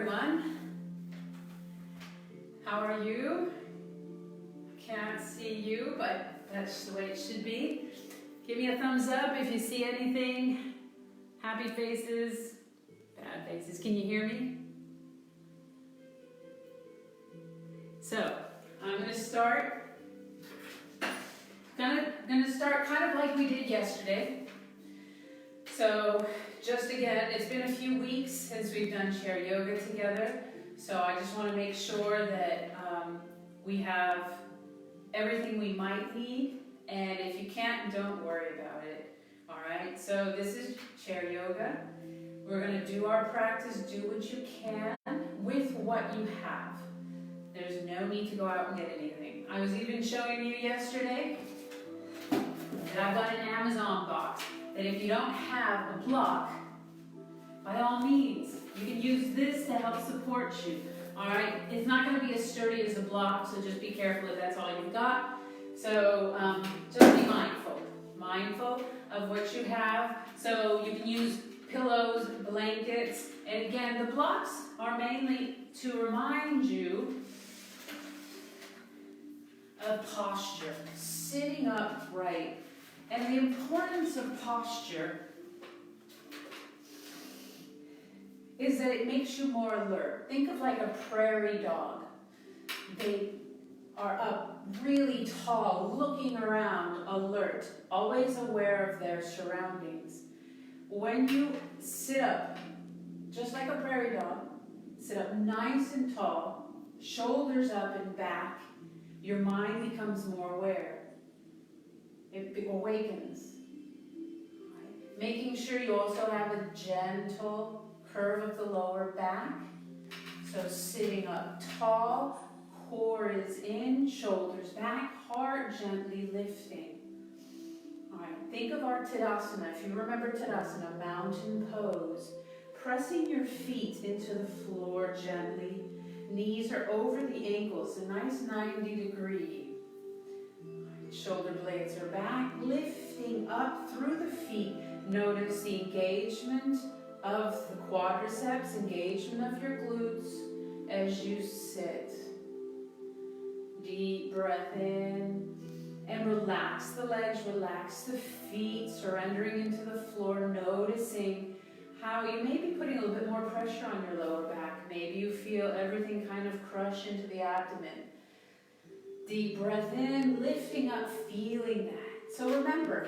everyone. How are you? Can't see you, but that's the way it should be. Give me a thumbs up if you see anything. Happy faces, bad faces. Can you hear me? So, I'm going to start. Gonna start kind of like we did yesterday. So, just again, it's been a few weeks since we've done chair yoga together. So I just want to make sure that we have everything we might need. And if you can't, don't worry about it. All right, so this is chair yoga. We're going to do our practice, do what you can with what you have. There's no need to go out and get anything. I was even showing you yesterday that I've got an Amazon box that if you don't have a block, by all means, you can use this to help support you. All right, it's not going to be as sturdy as a block, so just be careful if that's all you've got. So just be mindful of what you have. So you can use pillows, blankets, and again, the blocks are mainly to remind you of posture, sitting upright, and the importance of posture is that it makes you more alert. Think of like a prairie dog. They are up really tall, looking around, alert, always aware of their surroundings. When you sit up, just like a prairie dog, sit up nice and tall, shoulders up and back, your mind becomes more aware. It awakens. Right? Making sure you also have a gentle curve of the lower back. So sitting up tall, core is in, shoulders back, heart gently lifting. All right, think of our Tadasana. If you remember Tadasana, mountain pose. Pressing your feet into the floor gently. Knees are over the ankles, a nice 90 degree. Shoulder blades are back, lifting up through the feet. Notice the engagement of the quadriceps, engagement of your glutes as you sit. Deep breath in and relax the legs, relax the feet, surrendering into the floor, noticing how you may be putting a little bit more pressure on your lower back. Maybe you feel everything kind of crush into the abdomen. Deep breath in, lifting up, feeling that. So remember,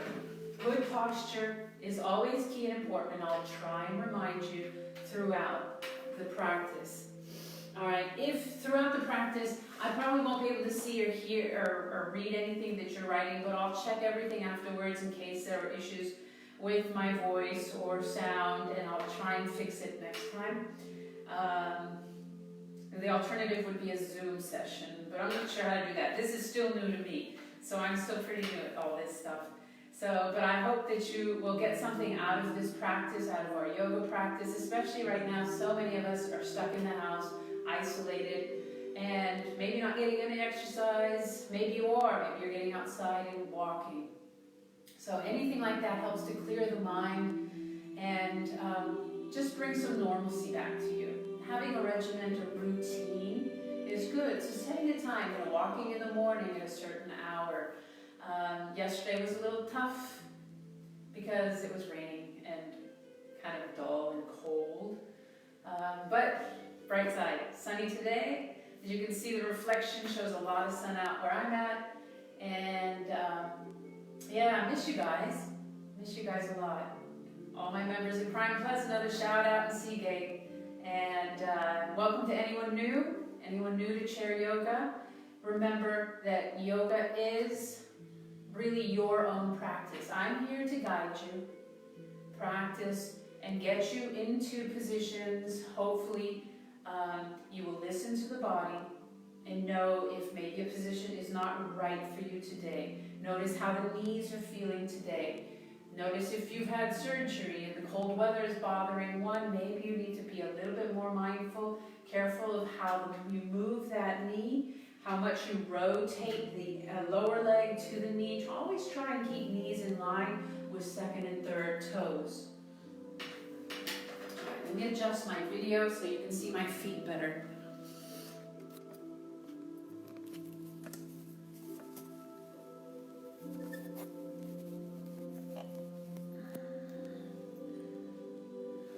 good posture is always key and important, and I'll try and remind you throughout the practice. All right, if throughout the practice, I probably won't be able to see or hear or read anything that you're writing, but I'll check everything afterwards in case there are issues with my voice or sound, and I'll try and fix it next time. The alternative would be a Zoom session, but I'm not sure how to do that. This is still new to me, so I'm still pretty new at all this stuff. So, but I hope that you will get something out of this practice, out of our yoga practice, especially right now. So many of us are stuck in the house, isolated, and maybe not getting any exercise. Maybe you are. Maybe you're getting outside and walking. So anything like that helps to clear the mind and just bring some normalcy back to you. Having a regimen or routine is good. So setting a time, walking in the morning at a certain hour. Yesterday was a little tough because it was raining and kind of dull and cold. But bright side, sunny today. As you can see, the reflection shows a lot of sun out where I'm at. And yeah, I miss you guys. Miss you guys a lot. All my members in Prime Plus, another shout out in Seagate. And welcome to anyone new to chair yoga. Remember that yoga is really your own practice. I'm here to guide you, practice, and get you into positions. Hopefully, you will listen to the body and know if maybe a position is not right for you today. Notice how the knees are feeling today. Notice if you've had surgery and the cold weather is bothering one, maybe you need to be a little bit more mindful, careful of how you move that knee, how much you rotate the lower leg to the knee. Always try and keep knees in line with second and third toes. Let me adjust my video so you can see my feet better.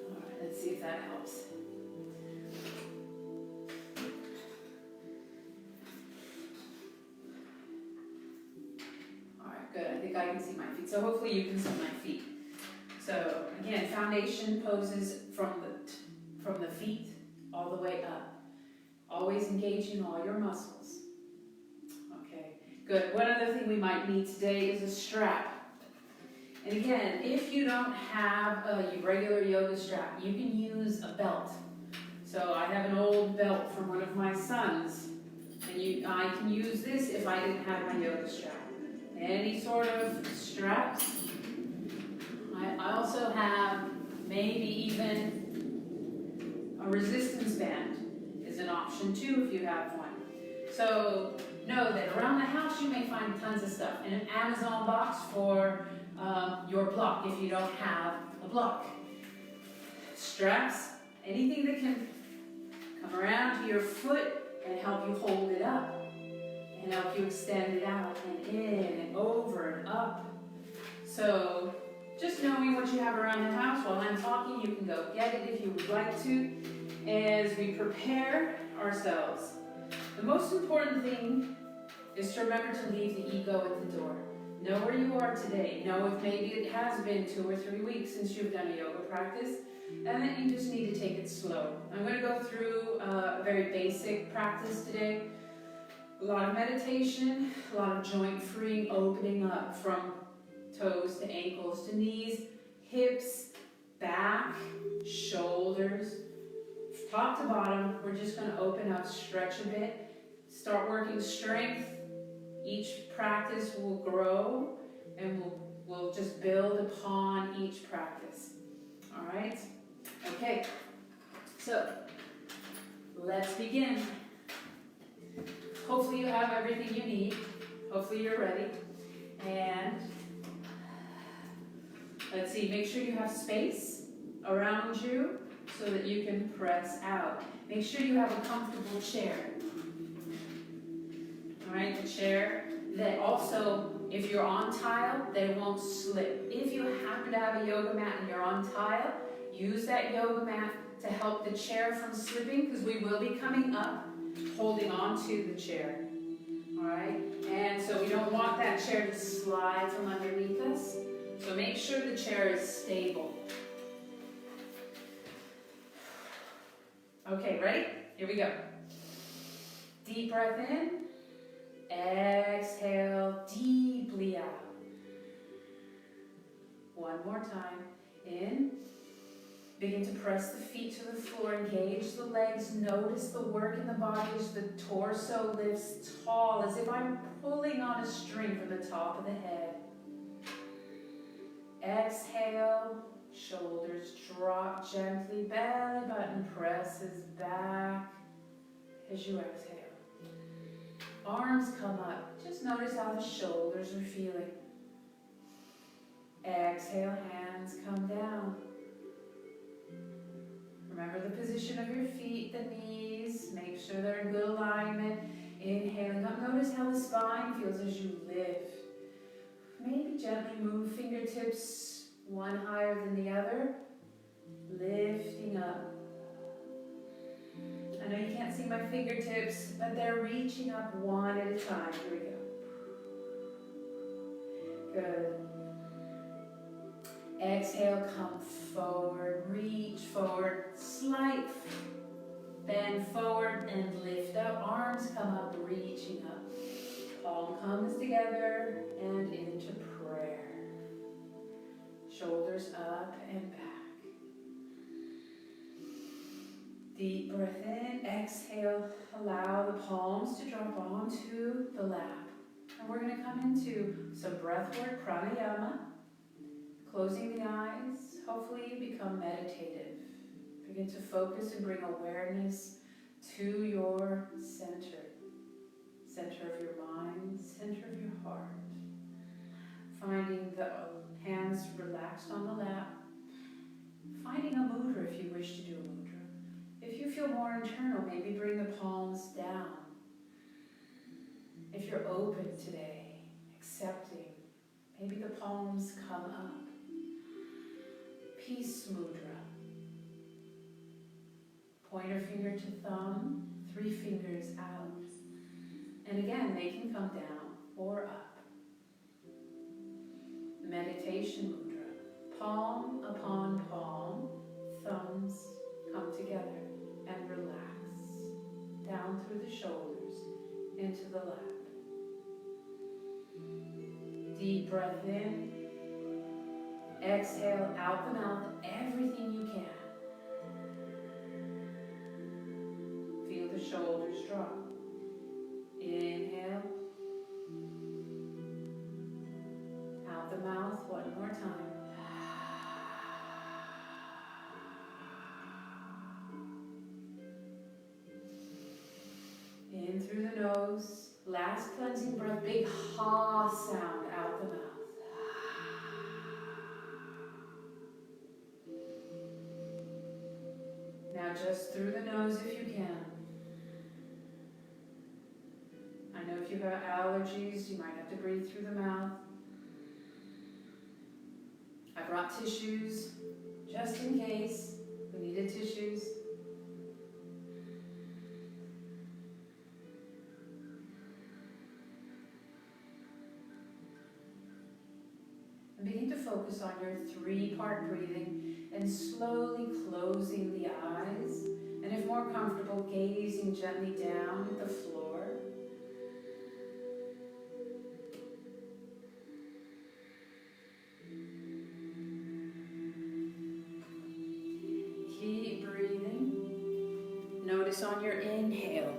Alright, let's see if that helps. Alright, good. I think I can see my feet. So hopefully you can see my feet. So again, foundation poses from the feet all the way up. Always engaging all your muscles. Okay, good. One other thing we might need today is a strap. And again, if you don't have a regular yoga strap, you can use a belt. So I have an old belt from one of my sons, and I can use this if I didn't have my yoga strap. Any sort of straps. I also have maybe even a resistance band is an option too if you have one. So know that around the house you may find tons of stuff in an Amazon box for your block if you don't have a block. Straps, anything that can come around to your foot and help you hold it up and help you extend it out and in and over and up. So just knowing what you have around the house while I'm talking, you can go get it if you would like to. As we prepare ourselves, the most important thing is to remember to leave the ego at the door. Know where you are today. Know if maybe it has been 2 or 3 weeks since you've done a yoga practice, and then you just need to take it slow. I'm going to go through a very basic practice today. A lot of meditation, a lot of joint freeing, opening up from toes to ankles to knees, hips, back, shoulders, top to bottom. We're just going to open up, stretch a bit, start working strength. Each practice will grow and we'll just build upon each practice. All right? Okay, so let's begin. Hopefully you have everything you need. Hopefully you're ready. And let's see, make sure you have space around you so that you can press out. Make sure you have a comfortable chair. All right, the chair that also, if you're on tile, they won't slip. If you happen to have a yoga mat and you're on tile, use that yoga mat to help the chair from slipping, because we will be coming up, holding on to the chair. All right, and so we don't want that chair to slide from underneath us. So make sure the chair is stable. Okay, ready? Here we go. Deep breath in. Exhale deeply out. One more time. In. Begin to press the feet to the floor. Engage the legs. Notice the work in the body as the torso lifts tall, as if I'm pulling on a string from the top of the head. Exhale, shoulders drop gently, belly button presses back as you exhale. Arms come up, just notice how the shoulders are feeling. Exhale, hands come down. Remember the position of your feet, the knees, make sure they're in good alignment. Inhaling up, notice how the spine feels as you lift. Maybe gently move fingertips one higher than the other, lifting up. I know you can't see my fingertips, but they're reaching up one at a time. Here we go. Good. Exhale, come forward, reach forward, slight bend forward and lift up. Arms come up, reaching up. Palm comes together and into prayer. Shoulders up and back. Deep breath in, exhale, allow the palms to drop onto the lap. And we're going to come into some breath work, pranayama. Closing the eyes, hopefully you become meditative. Begin to focus and bring awareness to your center. Center of your mind, center of your heart. Finding the hands relaxed on the lap. finding a mudra if you wish to do a mudra. If you feel more internal, maybe bring the palms down. If you're open today, accepting, maybe the palms come up. Peace mudra. Pointer finger to thumb, 3 fingers out. And again, they can come down or up. Meditation mudra. Palm upon palm, thumbs come together and relax. Down through the shoulders, into the lap. Deep breath in. Exhale out the mouth, everything you can. Feel the shoulders drop. Inhale. Out the mouth, one more time. In through the nose. Last cleansing breath, big ha sound out the mouth. Now just through the nose if you can. I know if you have allergies, you might have to breathe through the mouth. I brought tissues, just in case we needed tissues. And begin to focus on your 3-part breathing and slowly closing the eyes. And if more comfortable, gazing gently down at the floor. Keep breathing. Notice on your inhale,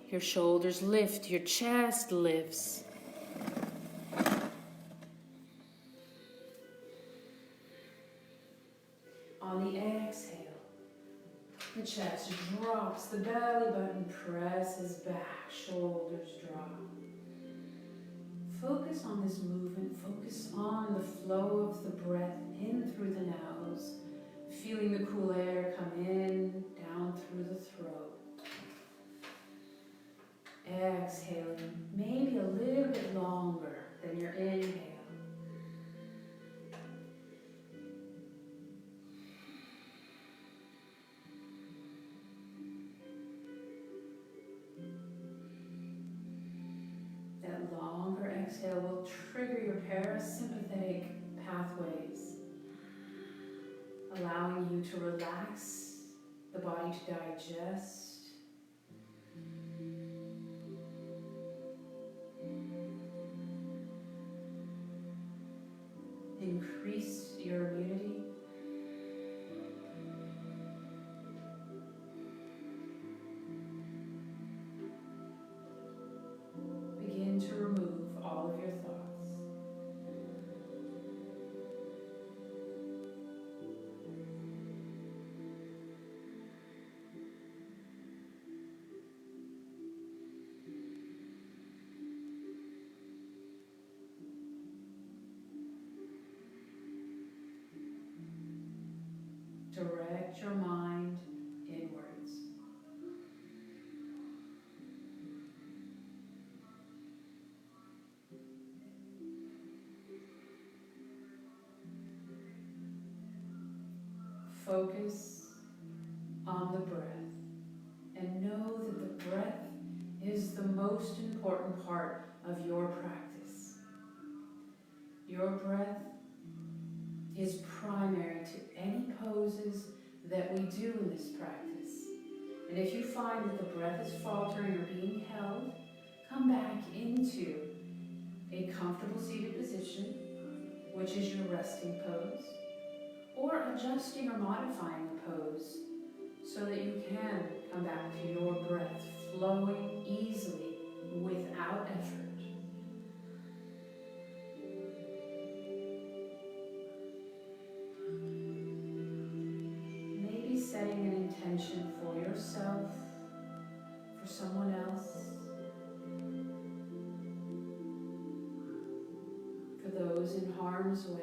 your shoulders lift, your chest lifts. On the exhale, the chest drops, the belly button presses back, shoulders drop. Focus on this movement, focus on the flow of the breath in through the nose, feeling the cool air come in, down through the throat. Exhaling, maybe a little bit longer than your inhale. That longer exhale will trigger your parasympathetic pathways, allowing you to relax the body to digest. Increase your immunity. Begin to remove all of your thoughts. Direct your mind inwards. Focus on the breath and know that the breath is the most important part of your practice. Your breath is primary to any poses that we do in this practice. And if you find that the breath is faltering or being held, come back into a comfortable seated position, which is your resting pose, or adjusting or modifying the pose so that you can come back to your breath flowing easily without effort. Setting an intention for yourself, for someone else, for those those in harm's way.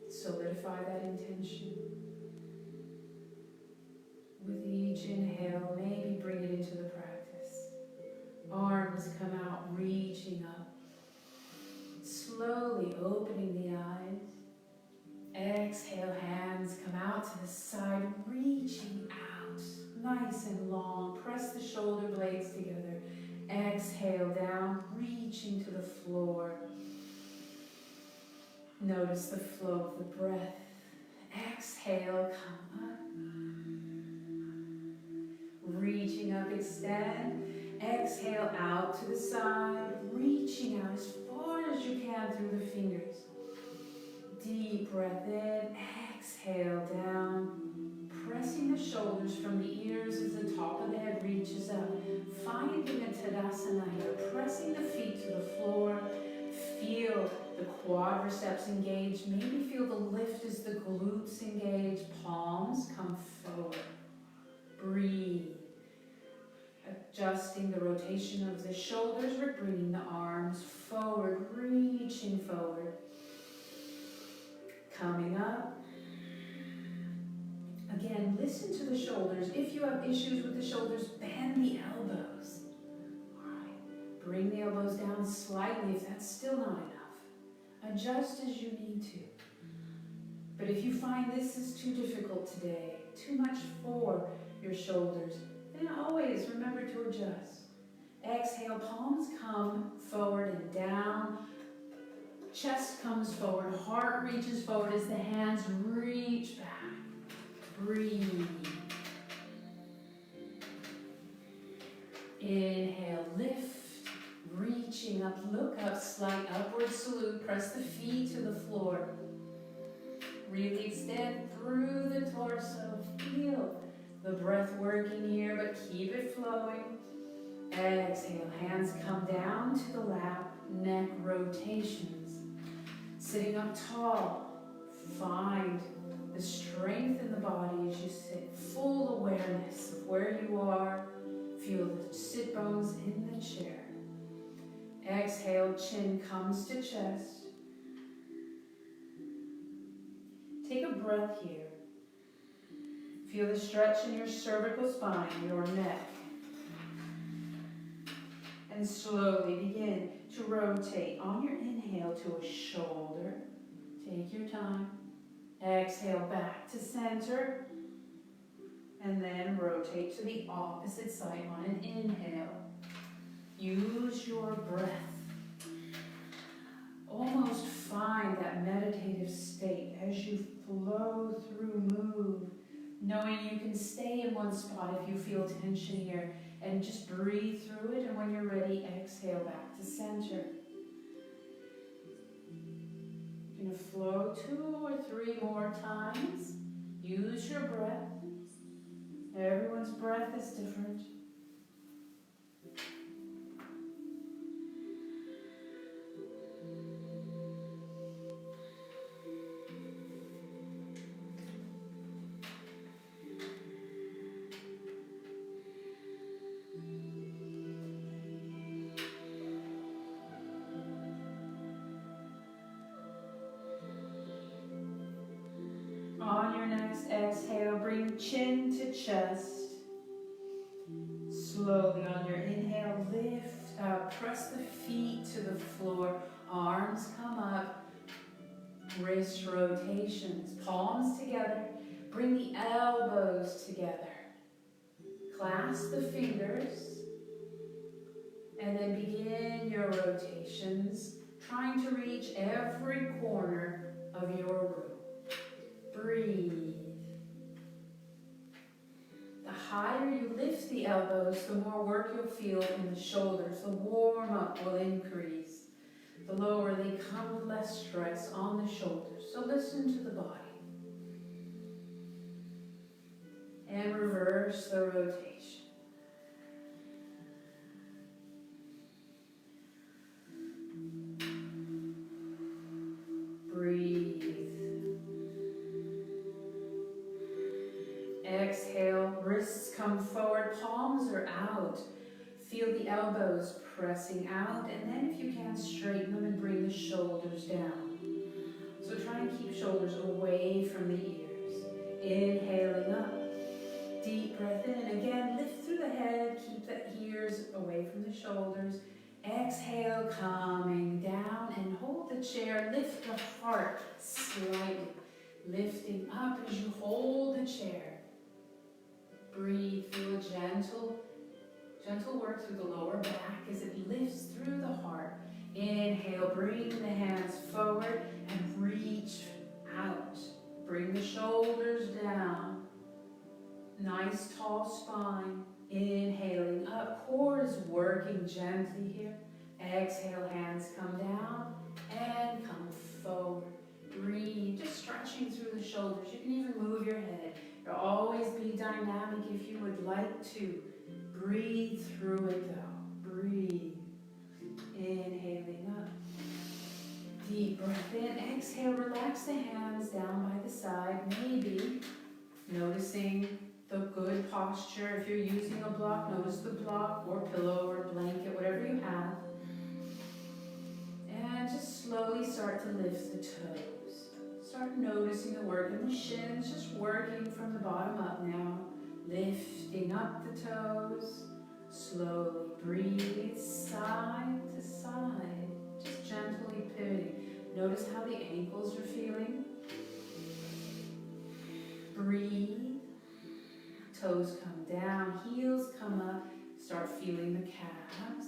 Solidify that intention. With each inhale, maybe bring it into the practice. Arms come out, reaching up. Slowly opening the eyes. Exhale, hands come out to the side, reaching out. Nice and long. Press the shoulder blades together. Exhale down, reaching to the floor. Notice the flow of the breath. Exhale, come up. Reaching up, extend. Exhale out to the side, reaching out as far as you can through the fingers. Deep breath in, exhale down. Pressing the shoulders from the ears as the top of the head reaches up. Finding a Tadasana here, pressing the feet to the floor. Feel the quadriceps engage. Maybe feel the lift as the glutes engage. Palms come forward. Breathe. Adjusting the rotation of the shoulders. We're bringing the arms forward, reaching forward. Coming up. Again, listen to the shoulders. If you have issues with the shoulders, bend the elbows. Bring the elbows down slightly if that's still not enough. Adjust as you need to. But if you find this is too difficult today, too much for your shoulders, then always remember to adjust. Exhale, palms come forward and down. Chest comes forward, heart reaches forward as the hands reach back. Breathe. Inhale, lift. Reaching up, look up, slight upward salute, press the feet to the floor. Really extend through the torso, feel the breath working here, but keep it flowing. Exhale, hands come down to the lap, neck rotations. Sitting up tall, find the strength in the body as you sit, full awareness of where you are. Feel the sit bones in the chair. Exhale, chin comes to chest. Take a breath here. Feel the stretch in your cervical spine, your neck. And slowly begin to rotate on your inhale to a shoulder. Take your time. Exhale back to center. And then rotate to the opposite side on an inhale. Use your breath. Almost find that meditative state as you flow through, move, knowing you can stay in one spot if you feel tension here, and just breathe through it, and when you're ready, exhale back to center. You're going to flow 2 or 3 more times. Use your breath. Everyone's breath is different. On your next exhale, bring chin to chest. Slowly on your inhale, lift up. Press the feet to the floor. Arms come up. Wrist rotations. Palms together. Bring the elbows together. Clasp the fingers. And then begin your rotations, trying to reach every corner of your room. Breathe. The higher you lift the elbows, the more work you'll feel in the shoulders. The warm-up will increase. The lower they come with less stress on the shoulders. So listen to the body. And reverse the rotation. Exhale, wrists come forward, palms are out. Feel the elbows pressing out, and then if you can, straighten them and bring the shoulders down. So try and keep shoulders away from the ears. Inhaling up. Deep breath in, and again, lift through the head, keep the ears away from the shoulders. Exhale, coming down, and hold the chair, lift the heart slightly. Lifting up as you hold the chair. Breathe, feel gentle work through the lower back as it lifts through the heart. Inhale, bring the hands forward and reach out. Bring the shoulders down. Nice tall spine. Inhaling up, core is working gently here. Exhale, hands come down and come forward. Breathe, just stretching through the shoulders. You can even move your head. You'll always be dynamic if you would like to. Breathe through it though. Breathe. Inhaling up. Deep breath in. Exhale, relax the hands down by the side. Maybe noticing the good posture. If you're using a block, notice the block or pillow or blanket, whatever you have. And just slowly start to lift the toes. Start noticing the work in the shins, just working from the bottom up now. Lifting up the toes. Slowly breathe side to side. Just gently pivoting. Notice how the ankles are feeling. Breathe. Toes come down, heels come up. Start feeling the calves.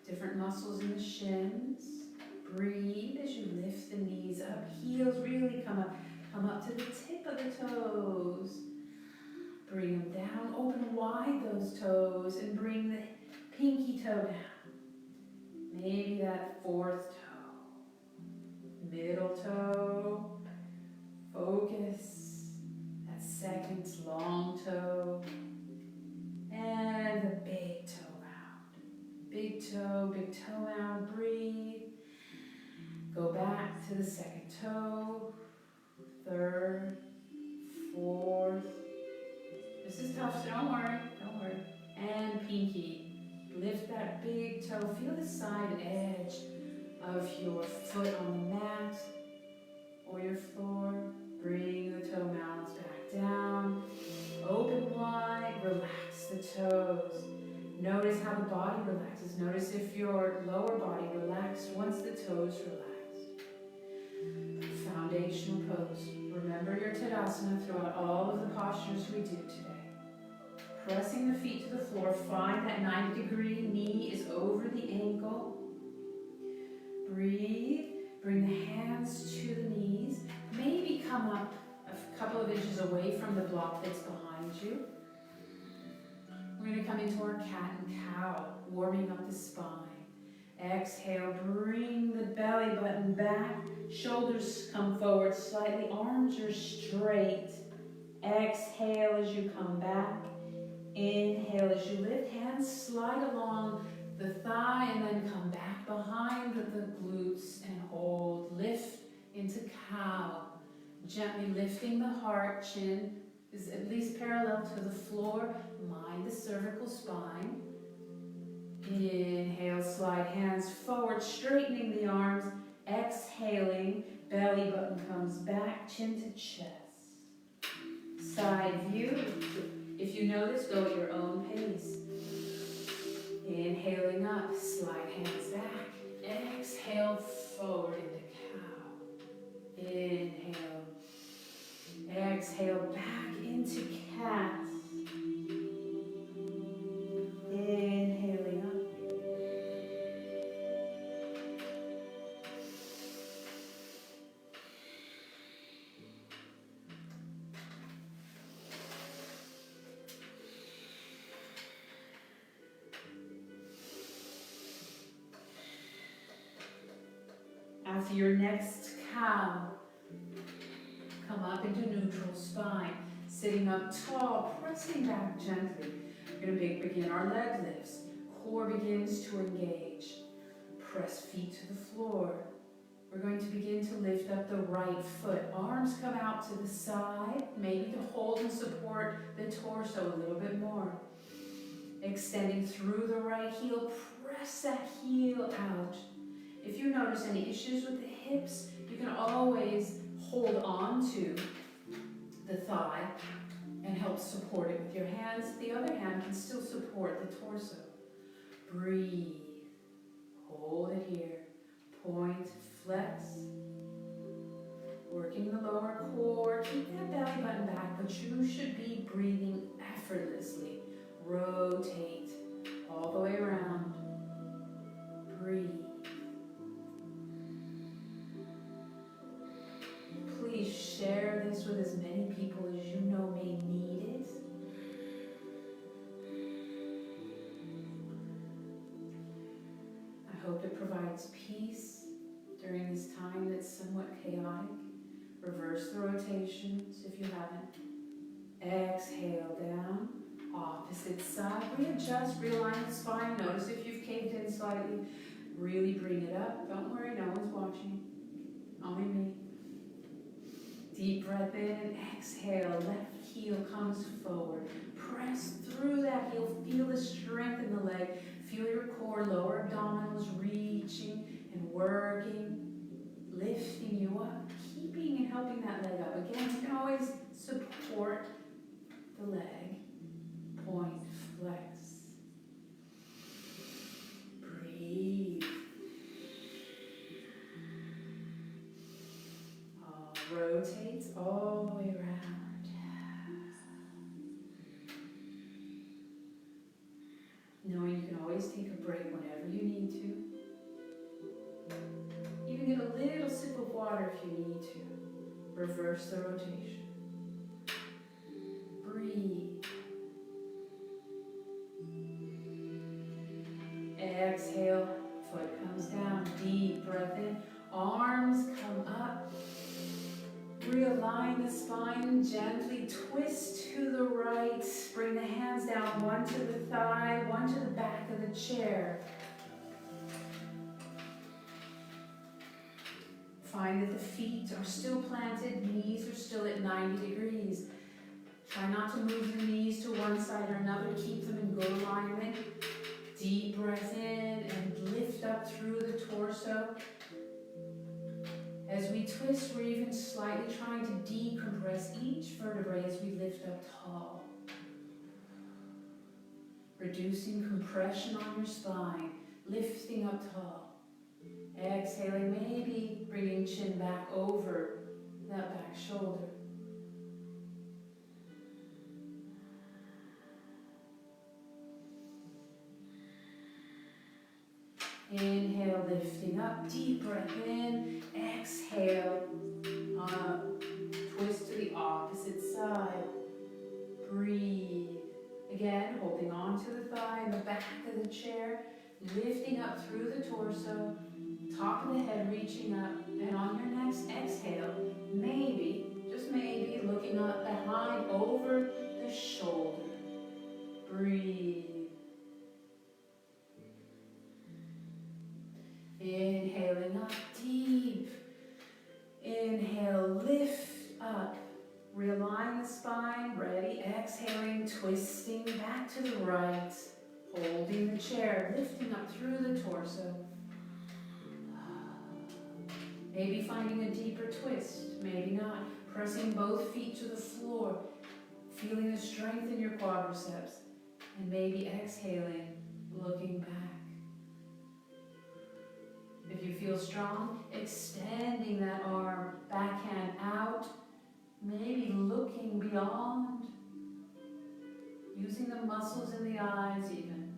Different muscles in the shins. Breathe as you lift the knees up. Heels really come up to the tip of the toes. Bring them down, open wide those toes and bring the pinky toe down. Maybe that fourth toe. Middle toe. Focus. That second long toe. And the big toe out. Big toe out. Breathe. Go back to the second toe. Third. Fourth. This is tough, so don't worry. And pinky. Lift that big toe. Feel the side edge of your foot on the mat or your floor. Bring the toe mounds back down. Open wide. Relax the toes. Notice how the body relaxes. Notice if your lower body relaxed once the toes relaxed. Foundational pose. Remember your Tadasana throughout all of the postures we do today. Pressing the feet to the floor. Find that 90-degree knee is over the ankle. Breathe. Bring the hands to the knees. Maybe come up a couple of inches away from the block that's behind you. We're going to come into our cat and cow, warming up the spine. Exhale, bring the belly button back. Shoulders come forward slightly. Arms are straight. Exhale as you come back. Inhale as you lift. Hands slide along the thigh and then come back behind the glutes and hold. Lift into cow. Gently lifting the heart. Chin is at least parallel to the floor. Mind the cervical spine. Inhale, slide hands forward, straightening the arms. Exhaling, belly button comes back, chin to chest. Side view. If you know this, go at your own pace. Inhaling up, slide hands back. Exhale, forward into cow. Inhale. Exhale, back into cat. Inhaling up. After your next cow, come up into neutral spine. Sitting up tall, pressing back gently. We're going to begin our leg lifts. Core begins to engage. Press feet to the floor. We're going to begin to lift up the right foot. Arms come out to the side, maybe to hold and support the torso a little bit more. Extending through the right heel, press that heel out. If you notice any issues with the hips, you can always hold on to the thigh and help support it with your hands. The other hand can still support the torso. Breathe. Hold it here. Point, flex. Working the lower core. Keep that belly button back, but you should be breathing effortlessly. Rotate all the way around. Breathe. Please share this with as many people as you know may need it. I hope it provides peace during this time that's somewhat chaotic. Reverse the rotations if you haven't. Exhale down. Opposite side. Readjust, realign the spine. Notice if you've caved in slightly. Really bring it up. Don't worry, no one's watching. Only me. Deep breath in. Exhale. Left heel comes forward. Press through that heel. Feel the strength in the leg. Feel your core, lower abdominals reaching and working. Lifting you up. Keeping and helping that leg up. Again, you can always support the leg. Point, flex. Breathe. Rotates all the way around. Knowing you can always take a break whenever you need to. Even get a little sip of water if you need to. Reverse the rotation. Breathe. Exhale, foot comes down, deep breath in, arms come up. Realign the spine, gently twist to the right. Bring the hands down, one to the thigh, one to the back of the chair. Find that the feet are still planted, knees are still at 90 degrees. Try not to move the knees to one side or another, keep them in good alignment. Deep breath in and lift up through the torso. As we twist, we're even slightly trying to decompress each vertebrae as we lift up tall. Reducing compression on your spine, lifting up tall. Exhaling, maybe bringing chin back over that back shoulder. Inhale, lifting up, deep breath in, exhale, up, twist to the opposite side, breathe. Again, holding on to the thigh and the back of the chair, lifting up through the torso, top of the head reaching up, and on your next exhale, maybe, just maybe, looking up behind over the shoulder. Breathe. Inhaling up deep. Inhale, lift up. Realign the spine, ready. Exhaling, twisting back to the right. Holding the chair, lifting up through the torso. Maybe finding a deeper twist, maybe not. Pressing both feet to the floor. Feeling the strength in your quadriceps. And maybe exhaling, looking back. If you feel strong, extending that arm, backhand out, maybe looking beyond, using the muscles in the eyes even.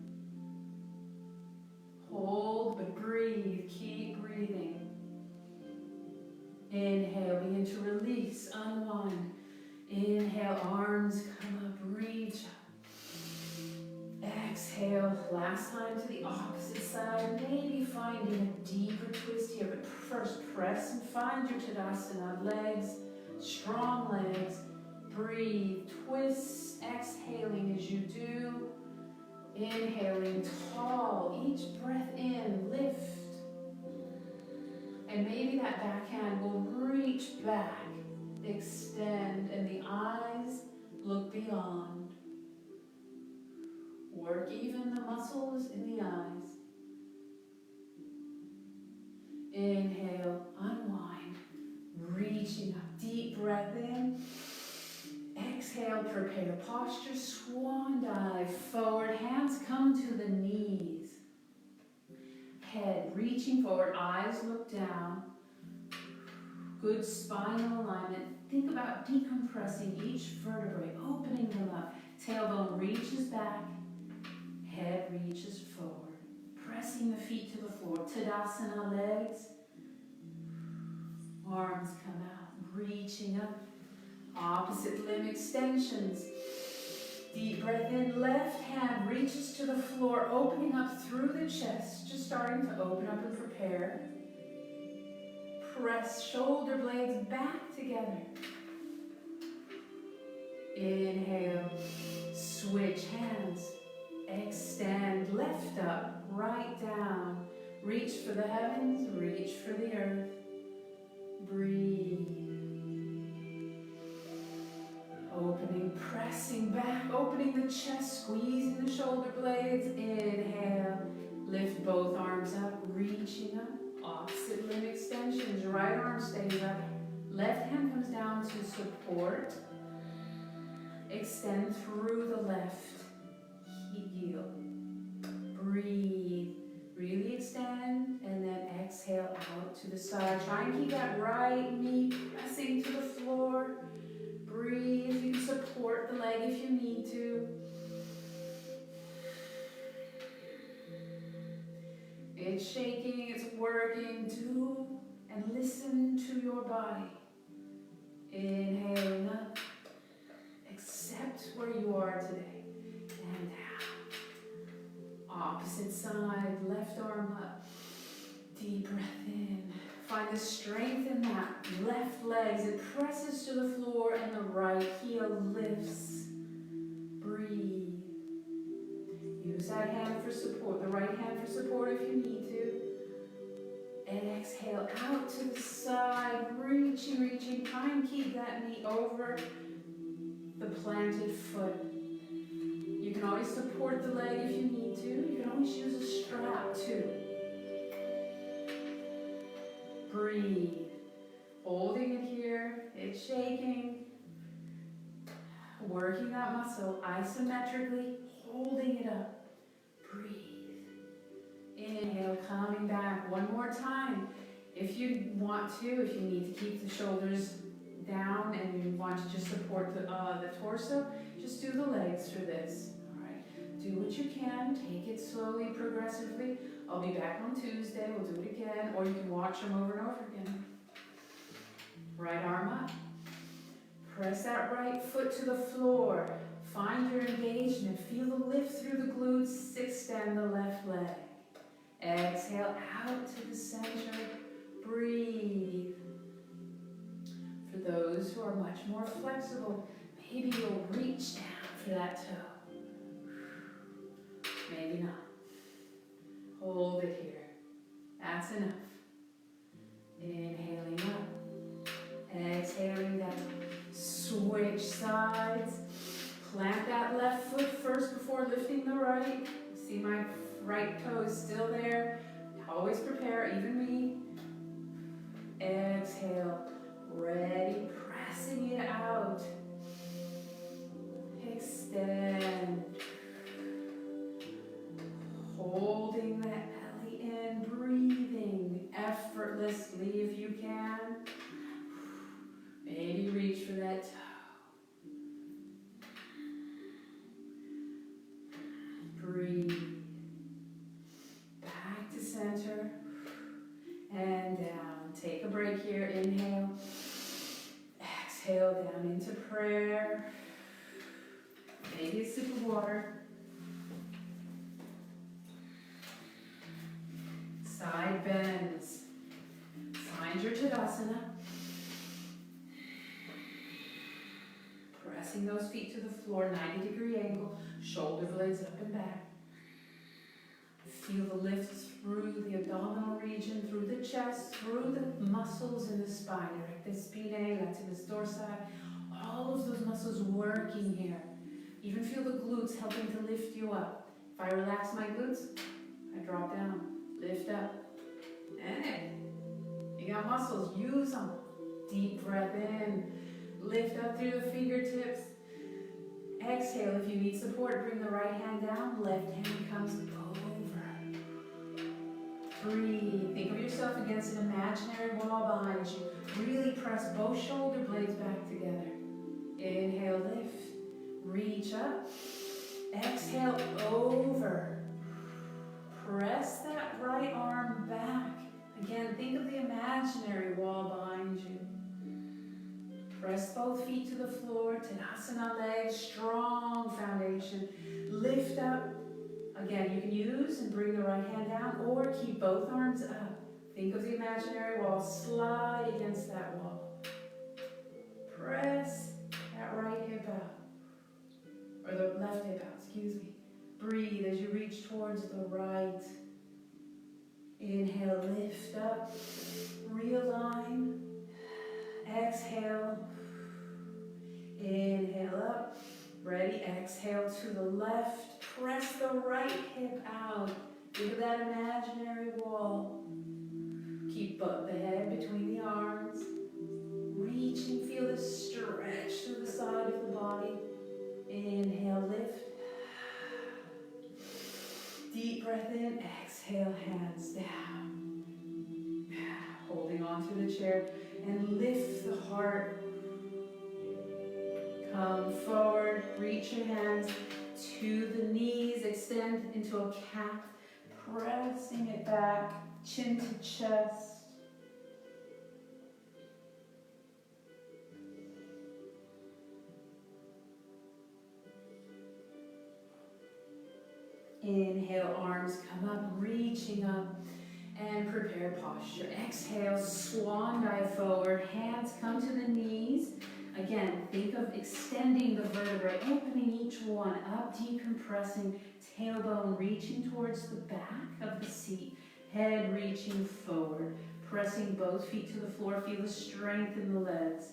Hold, but breathe, keep breathing. Inhale, begin to release, unwind. Inhale, arms come up, reach up. Exhale, last time to the opposite side, maybe finding a deeper twist here, but first press and find your Tadasana, legs, strong legs, breathe, twist, exhaling as you do, inhaling tall, each breath in, lift, And maybe that backhand will reach back, extend, and the eyes look beyond. Work even the muscles in the eyes. Inhale, unwind, reaching up, deep breath in. Exhale, prepare posture, swan dive, forward, hands come to the knees. Head reaching forward, eyes look down. Good spinal alignment. Think about decompressing each vertebrae, opening them up. Tailbone reaches back, head reaches forward. Pressing the feet to the floor. Tadasana, legs. Arms come out, reaching up. Opposite limb extensions. Deep breath in, left hand reaches to the floor, opening up through the chest, just starting to open up and prepare. Press shoulder blades back together. Inhale, switch hands, extend, left up, right down. Reach for the heavens, reach for the earth. Breathe. Opening, pressing back, opening the chest, squeezing the shoulder blades. Inhale, lift both arms up, reaching up. Opposite limb extensions, right arm stays up. Left hand comes down to support. Extend through the left heel. Breathe, really extend, and then exhale out to the side. Try and keep that right knee pressing to the floor. Breathe, you can support the leg if you need to. It's shaking, it's working. Do and listen to your body. Inhaling up. Accept where you are today. And down. Opposite side, left arm up. Deep breath in. Find the strength in that left leg as it presses to the floor and the right heel lifts. Breathe. Use that hand for support, the right hand for support if you need to. And exhale out to the side, reaching, reaching. Try and keep that knee over the planted foot. You can always support the leg if you need to. You can always use a strap too. Breathe. Holding it here, it's shaking. Working that muscle isometrically, holding it up. Breathe. Inhale, coming back one more time. If you want to, if you need to keep the shoulders down and you want to just support the torso, just do the legs for this. All right. Do what you can. Take it slowly, progressively. I'll be back on Tuesday. We'll do it again, or you can watch them over and over again. Right arm up. Press that right foot to the floor. Find your engagement. Feel the lift through the glutes. Extend the left leg. Exhale out to the center. Breathe. For those who are much more flexible, maybe you'll reach down for that toe. Maybe not. Hold it here. That's enough. Inhaling up. Exhaling down. Switch sides. Plant that left foot first before lifting the right. See my right toe is still there. Always prepare, even me. Exhale. Ready. Pressing it out. Extend. Holding that belly in. Breathing effortlessly if you can. Maybe reach for that toe. Breathe. Back to center. And down. Take a break here. Inhale. Exhale down into prayer. Maybe a sip of water. Side bends. Find your Tadasana. Pressing those feet to the floor, 90-degree angle, shoulder blades up and back. Feel the lift through the abdominal region, through the chest, through the muscles in the spine, rectus spinae, latissimus dorsi, all of those muscles working here. Even feel the glutes helping to lift you up. If I relax my glutes, I drop down, lift up. Hey, you got muscles, use them. Deep breath in, lift up through the fingertips. Exhale, if you need support, bring the right hand down, left hand comes over. Breathe, think of yourself against an imaginary wall behind you. Really press both shoulder blades back together. Inhale, lift, reach up. Exhale, over. Press that right arm back. Again, think of the imaginary wall behind you. Press both feet to the floor, Tadasana legs, strong foundation. Lift up. Again, you can use and bring the right hand down or keep both arms up. Think of the imaginary wall, slide against that wall. Press that right hip out, or the left hip out, excuse me. Breathe as you reach towards the right. Inhale, lift up, realign. Exhale, inhale up, ready, exhale to the left, press the right hip out, think of that imaginary wall, keep the head between the arms, reach and feel the stretch through the side of the body, inhale, lift, deep breath in, exhale, hands down, holding onto the chair, and lift the heart. Come forward, reach your hands to the knees, extend into a cat, pressing it back, chin to chest. Inhale, arms come up, reaching up. And prepare posture. Exhale, swan dive forward. Hands come to the knees. Again, think of extending the vertebrae, opening each one up, decompressing. Tailbone reaching towards the back of the seat. Head reaching forward. Pressing both feet to the floor. Feel the strength in the legs.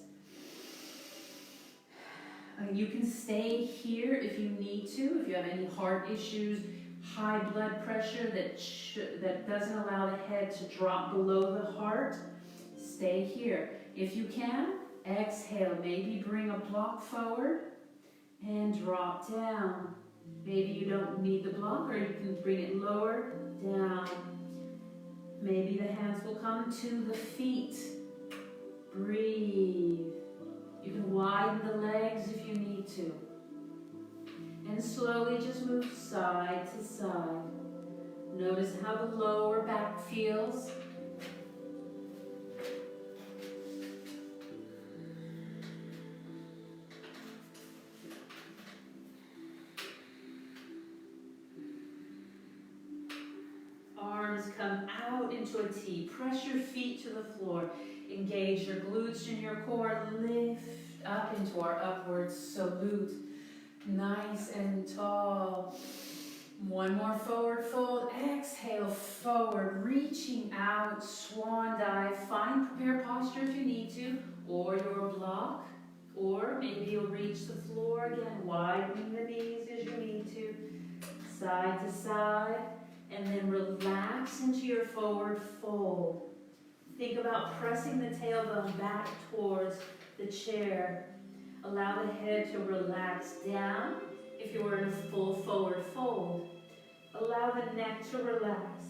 You can stay here if you need to, if you have any heart issues, high blood pressure that doesn't allow the head to drop below the heart, stay here. If you can, exhale, maybe bring a block forward and drop down. Maybe you don't need the block, or you can bring it lower, down. Maybe the hands will come to the feet. Breathe. You can widen the legs if you need to. And slowly just move side to side. Notice how the lower back feels. Arms come out into a T. Press your feet to the floor. Engage your glutes and your core. Lift up into our upward salute. Nice and tall. One more forward fold. Exhale, forward, reaching out, swan dive. Find prepare posture if you need to, or your block, or maybe you'll reach the floor again, widening the knees as you need to, side to side, and then relax into your forward fold. Think about pressing the tailbone back towards the chair. Allow the head to relax down if you were in a full forward fold. Allow the neck to relax.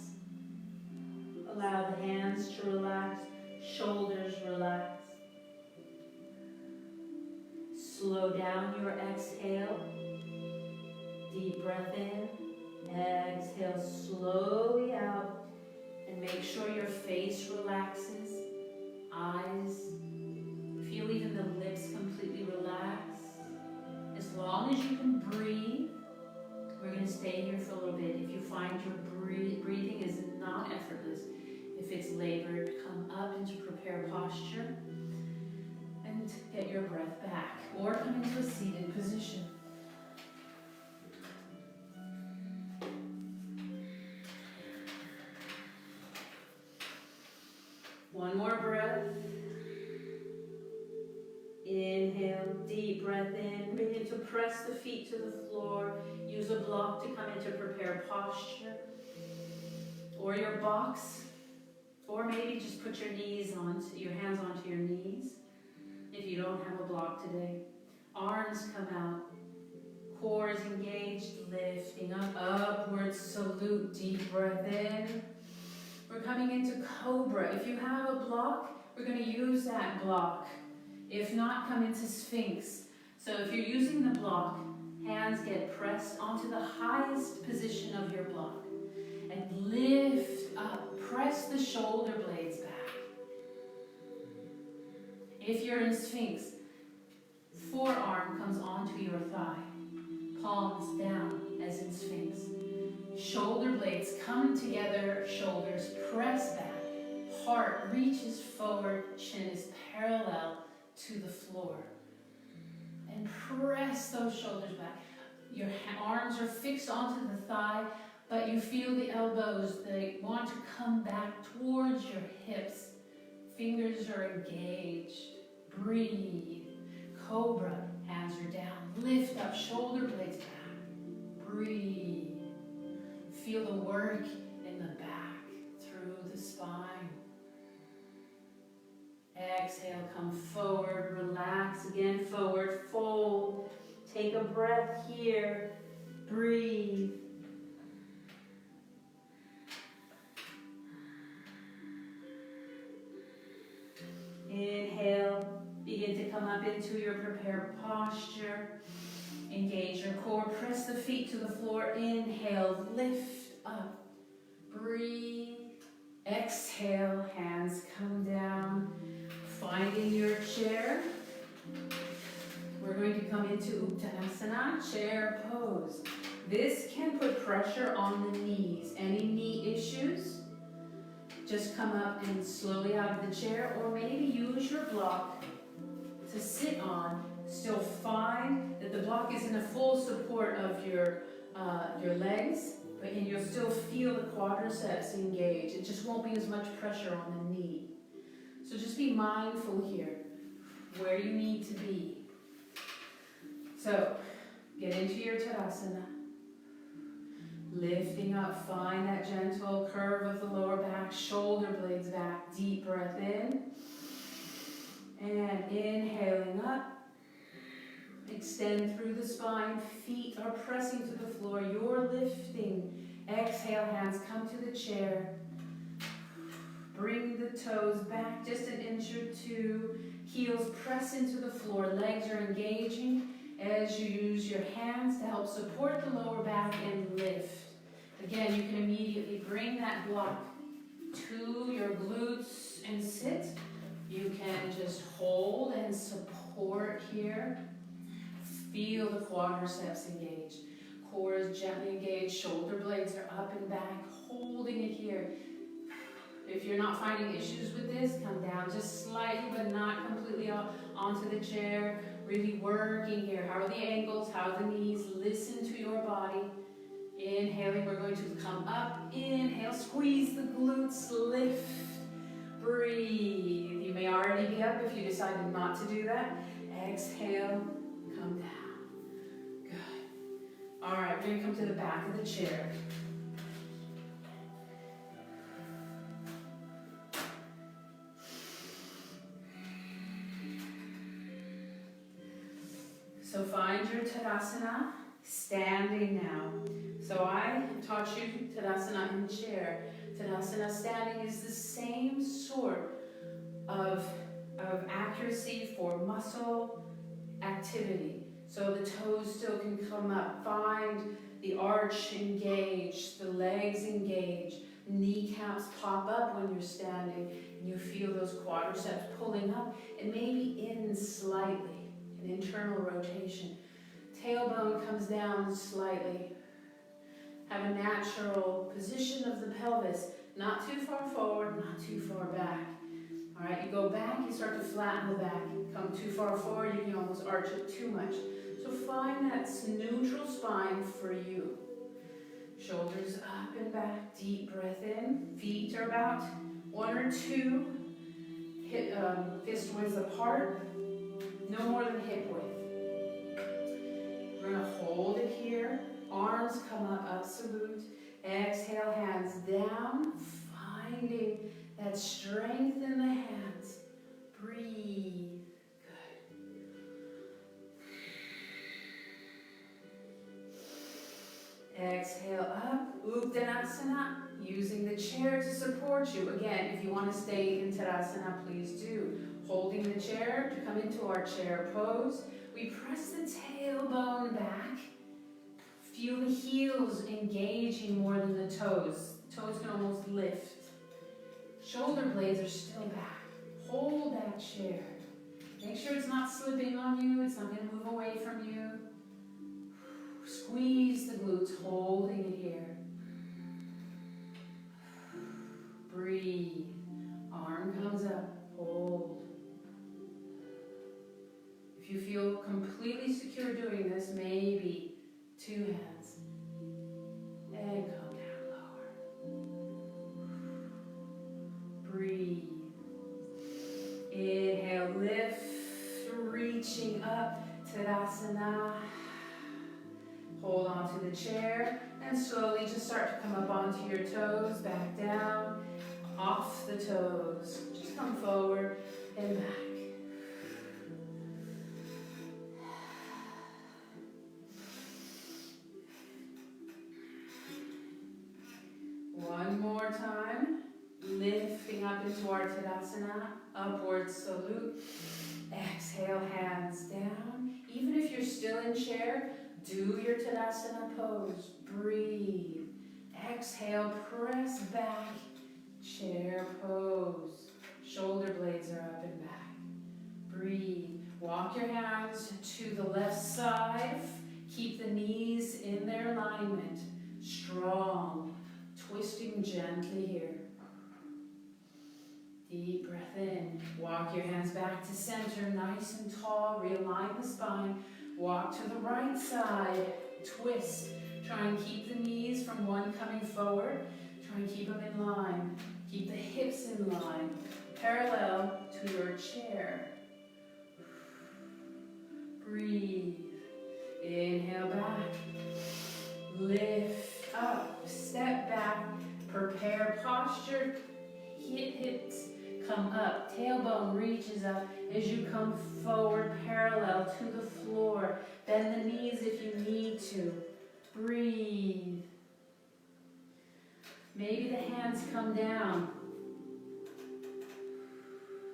Allow the hands to relax, shoulders relax. Slow down your exhale. Deep breath in. Exhale slowly out. And make sure your face relaxes. Eyes. Feel even the lips completely relax. As long as you can breathe, we're going to stay here for a little bit. If you find your breathing is not effortless, if it's labored, come up into prepare posture and get your breath back, or come into a seated position. Deep breath in. Begin to press the feet to the floor. Use a block to come into prepared posture. Or your box. Or maybe just put your hands onto your knees. If you don't have a block today. Arms come out. Core is engaged, lifting up, upward salute, deep breath in. We're coming into cobra. If you have a block, we're going to use that block. If not, come into sphinx. So if you're using the block, hands get pressed onto the highest position of your block. And lift up, press the shoulder blades back. If you're in sphinx, forearm comes onto your thigh. Palms down as in sphinx. Shoulder blades come together, shoulders press back. Heart reaches forward, chin is parallel to the floor. And press those shoulders back. Your arms are fixed onto the thigh, but you feel the elbows, they want to come back towards your hips. Fingers are engaged. Breathe. Cobra, hands are down. Lift up, shoulder blades back. Breathe. Feel the work in the back, through the spine. Exhale, come forward, relax again, forward, fold. Take a breath here. Breathe. Inhale. Begin to come up into your prepared posture. Engage your core. Press the feet to the floor. Inhale. Lift up. Breathe. Exhale. Hands come down. Finding your chair. We're going to come into Uttanasana, chair pose. This can put pressure on the knees. Any knee issues? Just come up and slowly out of the chair, or maybe use your block to sit on. Still find that the block is in a full support of your legs, but you'll still feel the quadriceps engage. It just won't be as much pressure on the knee. So just be mindful here where you need to be. So get into your Tadasana. Lifting up, find that gentle curve of the lower back, shoulder blades back, deep breath in. And inhaling up. Extend through the spine, feet are pressing to the floor, you're lifting. Exhale, hands come to the chair. Bring the toes back just an inch or two. Heels press into the floor, legs are engaging as you use your hands to help support the lower back and lift. Again, you can immediately bring that block to your glutes and sit. You can just hold and support here. Feel the quadriceps engage. Core is gently engaged. Shoulder blades are up and back. Holding it here. If you're not finding issues with this, come down just slightly, but not completely onto the chair. Really working here. How are the ankles? How are the knees? Listen to your body. Inhaling, we're going to come up. Inhale, squeeze the glutes, lift, breathe. You may already be up if you decided not to do that. Exhale, come down. Good. All right, we're going to come to the back of the chair. So find your Tadasana, standing now. So I taught you Tadasana in chair. Tadasana standing is the same sort of accuracy for muscle activity. So the toes still can come up. Find the arch engaged, the legs engaged, kneecaps pop up when you're standing, and you feel those quadriceps pulling up and maybe in slightly, an internal rotation. Tailbone comes down slightly. Have a natural position of the pelvis, not too far forward, not too far back. All right, you go back, you start to flatten the back. Come too far forward, you can almost arch it too much. So find that neutral spine for you. Shoulders up and back, deep breath in. Feet are about 1 or 2 fist width apart, no more than hip width. salute. Exhale, hands down, finding that strength in the hands. Breathe. Good. Exhale up, Uttanasana, using the chair to support you. Again, if you want to stay in Tadasana, please do. Holding the chair to come into our chair pose. We press the tailbone back. Feel the heels engaging more than the toes. Toes can almost lift. Shoulder blades are still back. Hold that chair. Make sure it's not slipping on you. It's not going to move away from you. Squeeze the glutes, holding it here. Breathe. Arm comes up. Hold. If you feel completely secure doing this, maybe 2 hands. And come down lower. Breathe. Inhale, lift, reaching up, Tadasana. Hold on to the chair and slowly just start to come up onto your toes, back down, off the toes. Just come forward and back. One more time, lifting up into our Tadasana, upward salute. Exhale, hands down. Even if you're still in chair, do your Tadasana pose. Breathe. Exhale, press back. Chair pose. Shoulder blades are up and back. Breathe. Walk your hands to the left side. Keep the knees in their alignment. Strong. Twisting gently here. Deep breath in. Walk your hands back to center, nice and tall. Realign the spine. Walk to the right side. Twist. Try and keep the knees from one coming forward. Try and keep them in line. Keep the hips in line. Parallel to your chair. Breathe. Inhale back. Lift up. Step back. Prepare posture. Hips come up. Tailbone reaches up as you come forward parallel to the floor. Bend the knees if you need to. Breathe. Maybe the hands come down.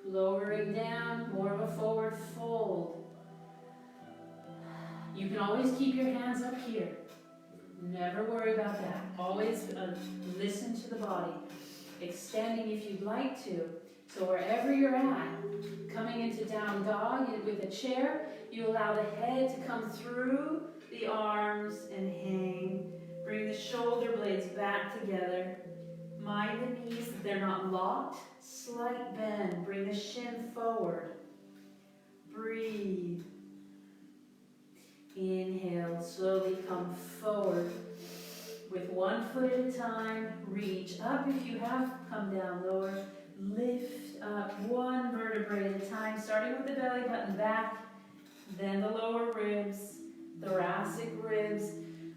Lowering down, more of a forward fold. You can always keep your hands up here. Never worry about that. Always listen to the body. Extending if you'd like to. So wherever you're at, coming into down dog with a chair, you allow the head to come through the arms and hang. Bring the shoulder blades back together. Mind the knees, they're not locked. Slight bend. Bring the shin forward. Breathe. Inhale, slowly come forward. With one foot at a time, reach up if you have, come down lower. Lift up one vertebrae at a time, starting with the belly button back, then the lower ribs, thoracic ribs,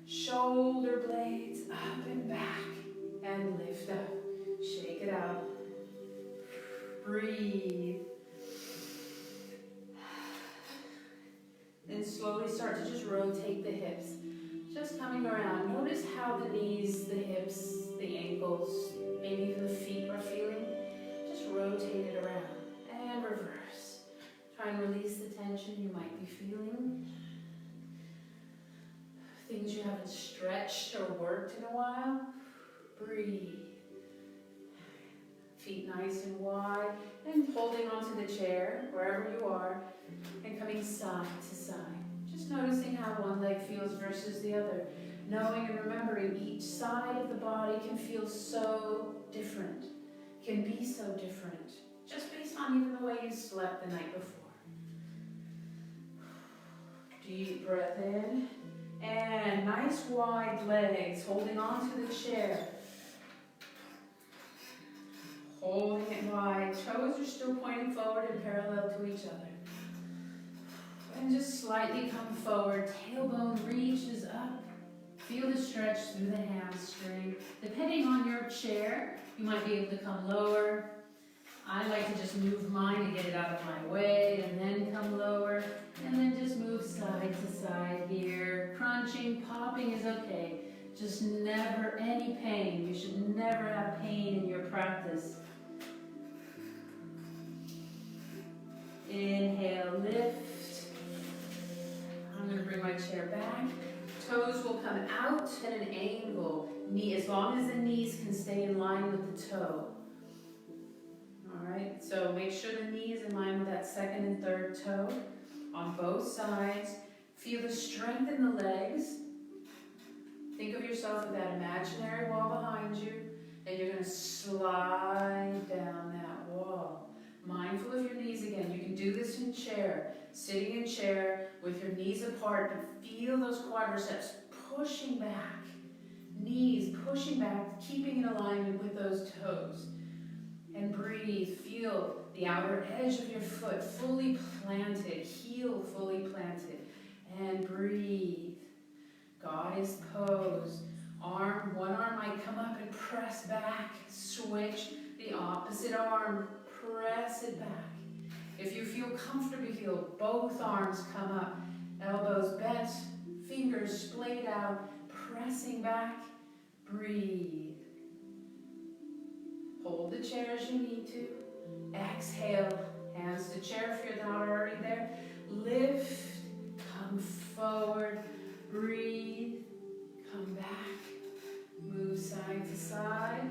shoulder blades up and back, and lift up. Shake it out. Breathe. Then slowly start to just rotate the hips. Just coming around. Notice how the knees, the hips, the ankles, maybe even the feet are feeling. Just rotate it around. And reverse. Try and release the tension you might be feeling. Things you haven't stretched or worked in a while. Breathe. Feet nice and wide. And holding onto the chair, wherever you are, and coming side to side. Just noticing how one leg feels versus the other. Knowing and remembering each side of the body can feel so different. Can be so different. Just based on even the way you slept the night before. Deep breath in. And nice wide legs. Holding on to the chair. Holding it wide. Toes are still pointing forward and parallel to each other. And just slightly come forward. Tailbone reaches up. Feel the stretch through the hamstring. Depending on your chair, you might be able to come lower. I like to just move mine to get it out of my way and then come lower. And then just move side to side here. Crunching, popping is okay. Just never any pain. You should never have pain in your practice. Inhale, lift. I'm going to bring my chair back. Toes will come out at an angle. Knee, as long as the knees can stay in line with the toe. Alright, so make sure the knee is in line with that second and third toe on both sides. Feel the strength in the legs. Think of yourself with that imaginary wall behind you, and you're going to slide down that wall. Mindful of your knees again. You can do this in chair, sitting in chair with your knees apart, but feel those quadriceps pushing back. Knees pushing back, keeping in alignment with those toes. And breathe. Feel the outer edge of your foot fully planted, heel fully planted. And breathe. Goddess pose. One arm might come up and press back. Switch the opposite arm. Press it back. If you feel comfortable, feel both arms come up. Elbows bent, fingers splayed out, pressing back. Breathe. Hold the chair as you need to. Exhale. Hands to chair if you're not already there. Lift. Come forward. Breathe. Come back. Move side to side.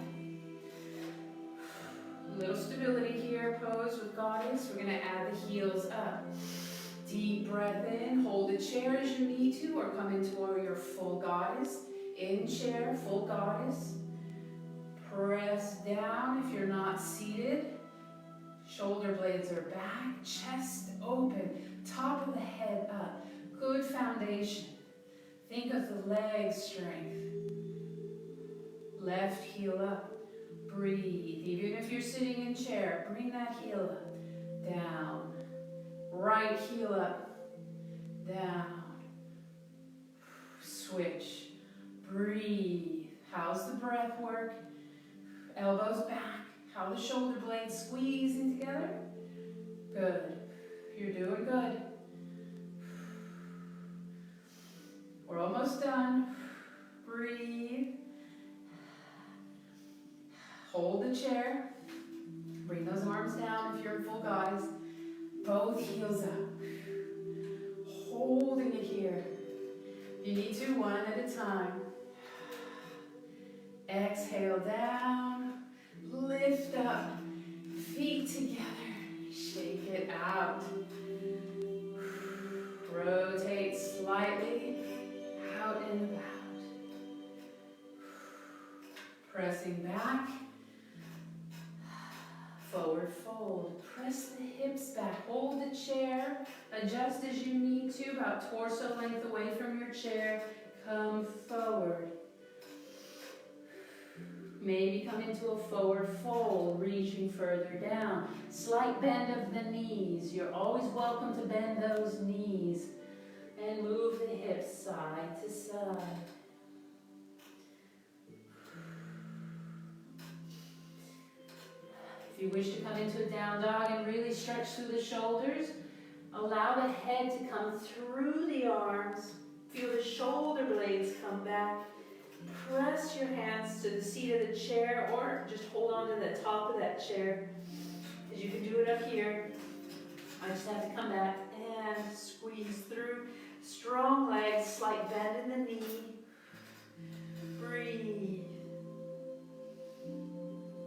A little stability here. Pose with Goddess. We're going to add the heels up. Deep breath in. Hold the chair as you need to, or come into your full Goddess. In chair, full Goddess. Press down if you're not seated. Shoulder blades are back. Chest open. Top of the head up. Good foundation. Think of the leg strength. Left heel up. Breathe. Even if you're sitting in chair, bring that heel up. Down. Right heel up. Down. Switch. Breathe. How's the breath work? Elbows back. How the shoulder blades squeezing together? Good. You're doing good. We're almost done. Breathe. Hold the chair. Bring those arms down if you're in full Goddess. Both heels up. Holding it here. You need to, one at a time. Exhale down. Lift up. Feet together. Shake it out. Rotate slightly. Out and about. Pressing back. Forward fold. Press the hips back. Hold the chair. Adjust as you need to, about torso length away from your chair. Come forward. Maybe come into a forward fold, reaching further down. Slight bend of the knees. You're always welcome to bend those knees. And move the hips side to side. If you wish to come into a down dog and really stretch through the shoulders, allow the head to come through the arms. Feel the shoulder blades come back. Press your hands to the seat of the chair, or just hold on to the top of that chair. As you can do it up here. I just have to come back and squeeze through. Strong legs, slight bend in the knee. Breathe.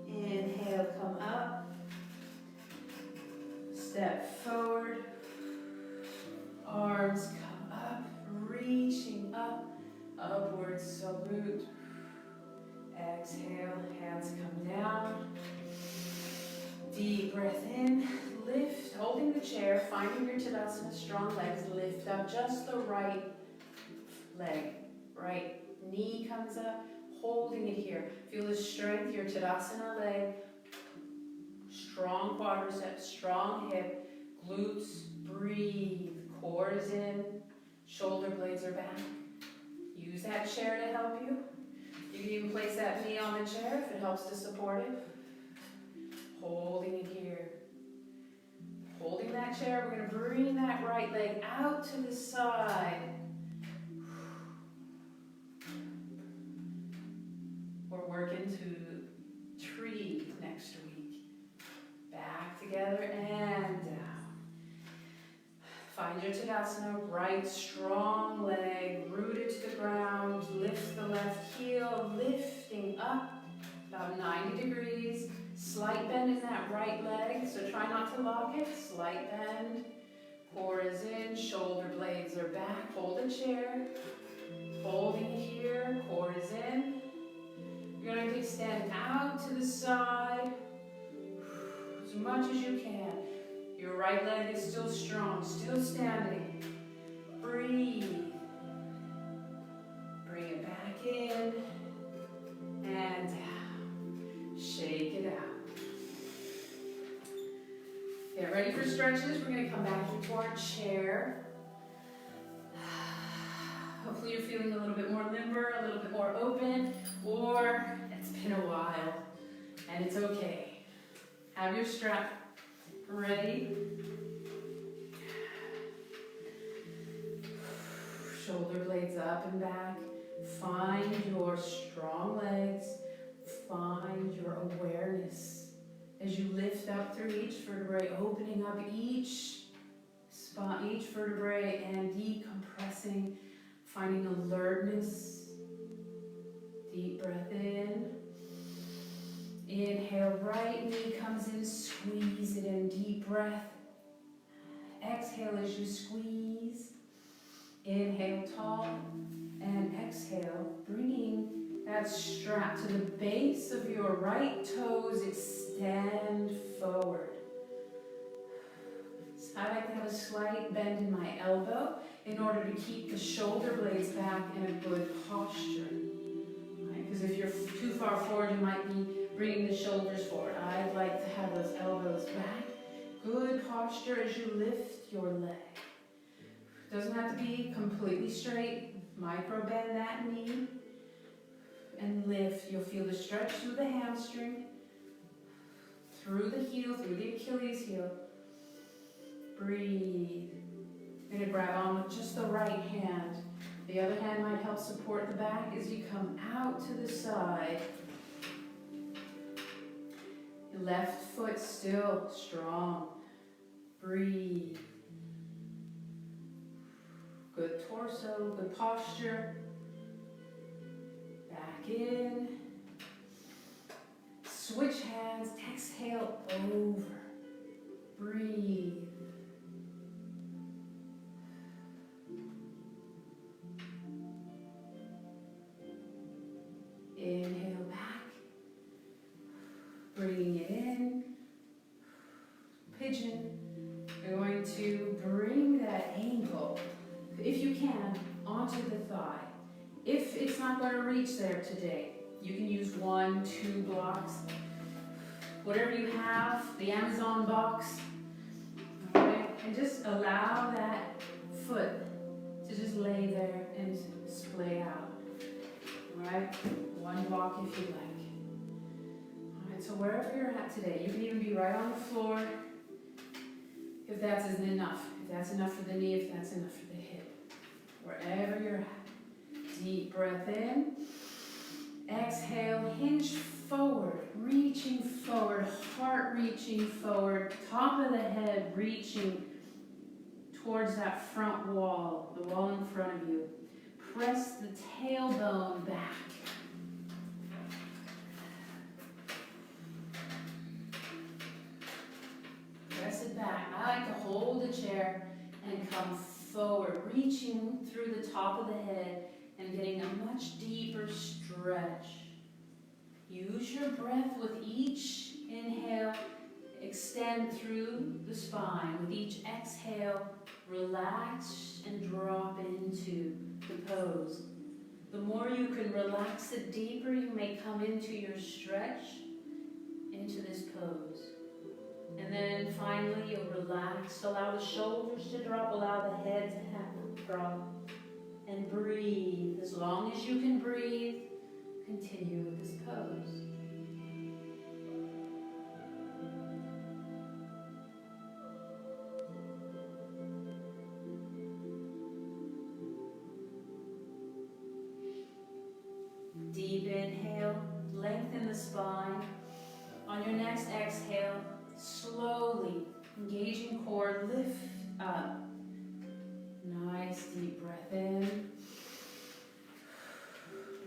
Inhale, come up. Step forward. Arms come up, reaching up. Upward salute. Exhale, hands come down. Deep breath in. Lift, holding the chair, finding your Tadasana, strong legs. Lift up just the right leg. Right knee comes up, holding it here. Feel the strength, your Tadasana leg. Strong quadriceps, strong hip, glutes. Breathe. Core is in, shoulder blades are back. Use that chair to help you. You can even place that knee on the chair if it helps to support it. Holding it here. Holding that chair, we're going to bring that right leg out to the side. We're working to tree next week. Back together and down. Find your Tadasana, right strong leg, rooted to the ground. Lift the left heel, lifting up about 90 degrees. Slight bend in that right leg, so try not to lock it. Slight bend. Core is in, shoulder blades are back. Hold a chair. Holding it here, core is in. You're going to extend out to the side as much as you can. Your right leg is still strong, still standing. Breathe. Bring it back in and down. Shake it out. Get ready for stretches. We're going to come back into our chair. Hopefully you're feeling a little bit more limber, a little bit more open, or it's been a while and it's okay. Have your strap ready. Shoulder blades up and back. Find your strong legs. Find your awareness as you lift up through each vertebrae, opening up each spot, each vertebrae, and decompressing, finding alertness. Deep breath in. Inhale, right knee comes in, squeeze it in, deep breath. Exhale as you squeeze. Inhale, tall, and exhale, bringing that strap to the base of your right toes, extend forward. So I like to have a slight bend in my elbow in order to keep the shoulder blades back in a good posture. Because if you're too far forward, you might be bringing the shoulders forward. I'd like to have those elbows back. Good posture as you lift your leg. Doesn't have to be completely straight. Micro bend that knee and lift. You'll feel the stretch through the hamstring, through the heel, through the Achilles heel. Breathe. You're going to grab on with just the right hand. The other hand might help support the back as you come out to the side. Your left foot still strong. Breathe. Good torso, good posture. Back in. Switch hands, exhale over. Breathe. Inhale back. Bringing it in. Pigeon. You're going to bring that ankle, if you can, onto the thigh. If it's not going to reach there today, you can use 1, 2 blocks. Whatever you have, the Amazon box. Okay? And just allow that foot to just lay there and splay out. Alright? 1 block if you like. Alright, so wherever you're at today, you can even be right on the floor if that isn't enough. If that's enough for the knee, if that's enough for the hip. Wherever you're at. Deep breath in. Exhale, hinge forward, reaching forward, heart reaching forward, top of the head reaching towards that front wall, the wall in front of you. Press the tailbone back. Press it back. I like to hold the chair and come forward, reaching through the top of the head and getting a much deeper stretch. Use your breath with each inhale. Extend through the spine. With each exhale, relax and drop into the pose. The more you can relax, the deeper you may come into your stretch, into this pose. And then finally, you'll relax. Allow the shoulders to drop. Allow the head to drop. And breathe. The As long as you can breathe, continue with this pose. Deep inhale, lengthen the spine. On your next exhale, slowly engaging core, lift up. Nice deep breath in.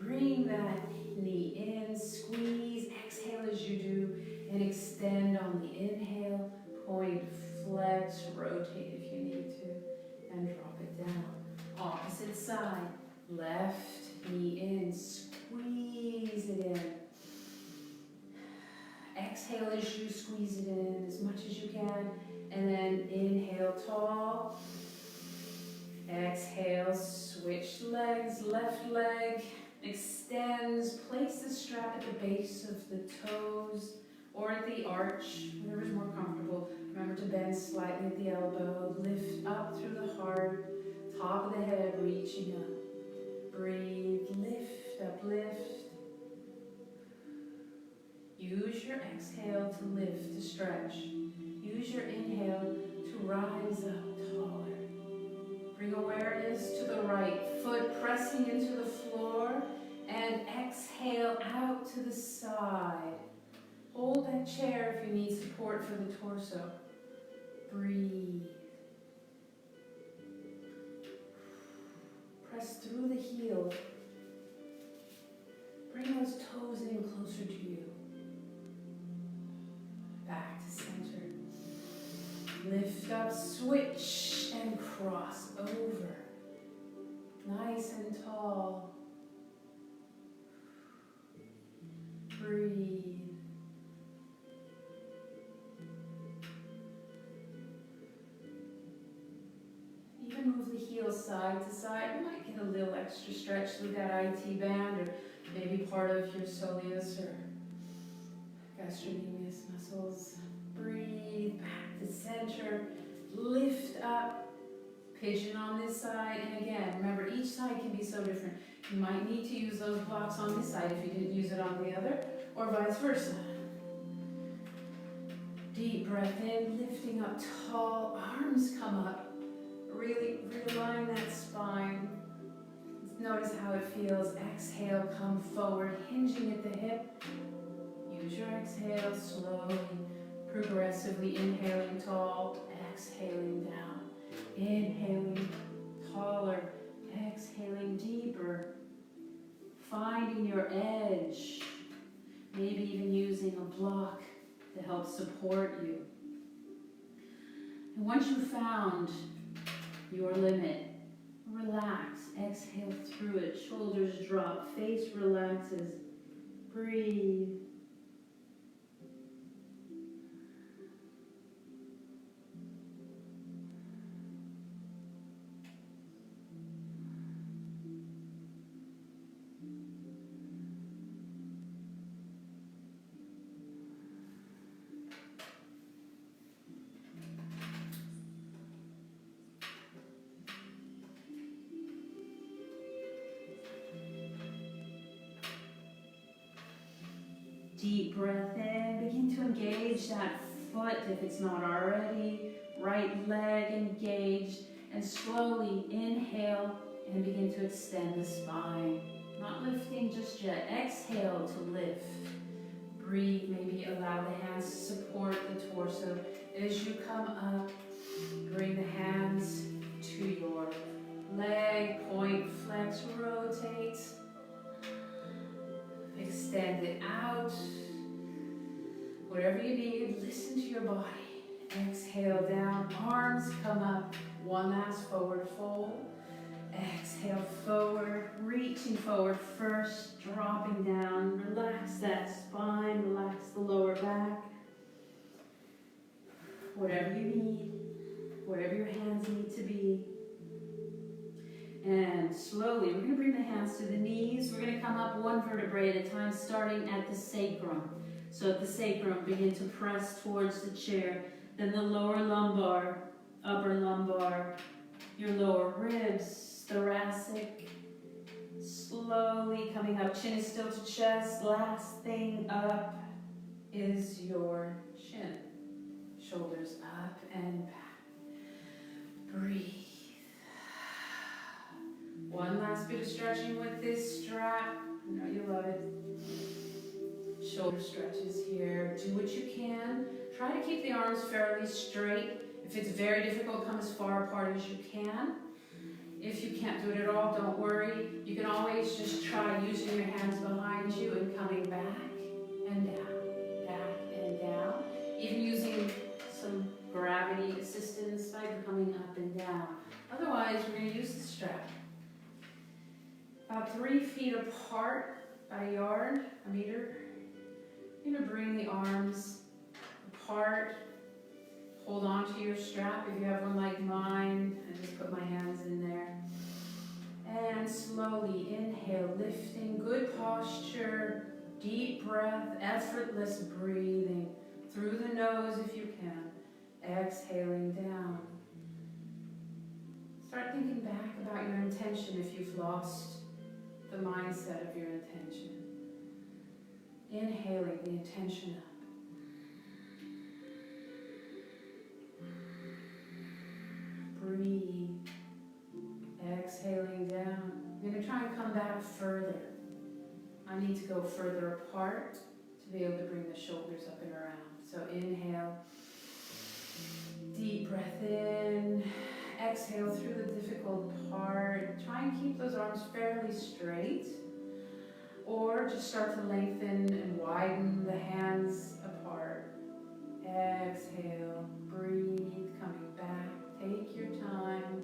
Bring that knee in, squeeze, exhale as you do, and extend on the inhale. Point, flex, rotate if you need to, and drop it down. Opposite side, left knee in, squeeze it in. Exhale as you squeeze it in as much as you can, and then inhale tall. Exhale, switch legs, left leg extends, place the strap at the base of the toes or at the arch, whatever's more comfortable. Remember to bend slightly at the elbow, lift up through the heart, top of the head reaching up. Breathe, lift up, lift. Use your exhale to lift, to stretch. Use your inhale to rise up taller. Bring awareness to the right foot, pressing into the floor, and exhale out to the side. Hold that chair if you need support for the torso. Breathe. Press through the heel. Bring those toes in closer to you. Back to center. Lift up, switch, and cross over. Nice and tall. Breathe. Even move the heels side to side. You might get a little extra stretch with that IT band, or maybe part of your soleus or gastrocnemius muscles. Breathe back to center. Lift up. Pigeon on this side. And again, remember, each side can be so different. You might need to use those blocks on this side if you didn't use it on the other, or vice versa. Deep breath in, lifting up tall. Arms come up. Really realign that spine. Notice how it feels. Exhale, come forward, hinging at the hip. Use your exhale slowly, progressively inhaling tall, exhaling down. Inhaling taller, exhaling deeper. Finding your edge. Maybe even using a block to help support you. And once you've found your limit, relax. Exhale through it. Shoulders drop. Face relaxes. Breathe. Deep breath in. Begin to engage that foot if it's not already. Right leg engaged. And slowly inhale and begin to extend the spine. Not lifting just yet. Exhale to lift. Breathe. Maybe allow the hands to support the torso. As you come up, bring the hands to your leg. Point, flex, rotate. Extend it out. Whatever you need, listen to your body. Exhale down, arms come up. One last forward fold. Exhale forward, reaching forward first, dropping down. Relax that spine, relax the lower back. Whatever you need, wherever your hands need to be. And slowly, we're going to bring the hands to the knees. We're going to come up one vertebrae at a time, starting at the sacrum. So at the sacrum, begin to press towards the chair. Then the lower lumbar, upper lumbar, your lower ribs, thoracic, Slowly coming up, chin is still to chest. Last thing up is your chin. Shoulders up and back. Breathe. One last bit of stretching with this strap. I know you love it. Shoulder stretches here. Do what you can. Try to keep the arms fairly straight. If it's very difficult, come as far apart as you can. If you can't do it at all, don't worry. You can always just try using your hands behind you and coming back and down, back and down. Even using some gravity assistance by coming up and down. Otherwise, we're going to use the strap. About 3 feet apart, about a yard, a meter. You're going to bring the arms apart. Hold on to your strap if you have one like mine. I just put my hands in there. And slowly inhale, lifting, good posture, deep breath, effortless breathing. Through the nose if you can. Exhaling down. Start thinking back about your intention if you've lost the mindset of your intention. Inhaling the intention up. Breathe. Exhaling down. I'm going to try and come back further. I need to go further apart to be able to bring the shoulders up and around. So inhale. Deep breath in. Exhale through the difficult part. Try and keep those arms fairly straight. Or just start to lengthen and widen the hands apart. Exhale. Breathe. Coming back. Take your time.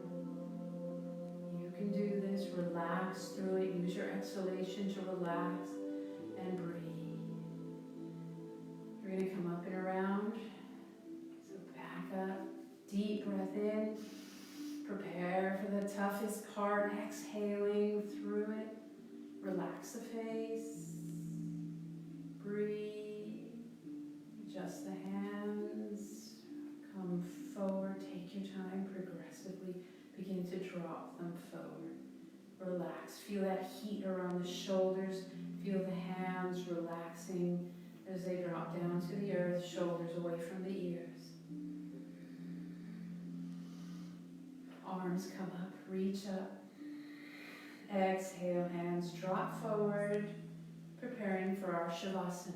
You can do this. Relax through it. Use your exhalation to relax and breathe. You're going to come up and around. So back up. Deep breath in. Prepare for the toughest part. Exhaling through it. Relax the face. Breathe. Adjust the hands. Come forward. Take your time. Progressively begin to drop them forward. Relax. Feel that heat around the shoulders. Feel the hands relaxing as they drop down to the earth, shoulders away from the ears. Arms come up, reach up. Exhale, hands drop forward, preparing for our Shavasana.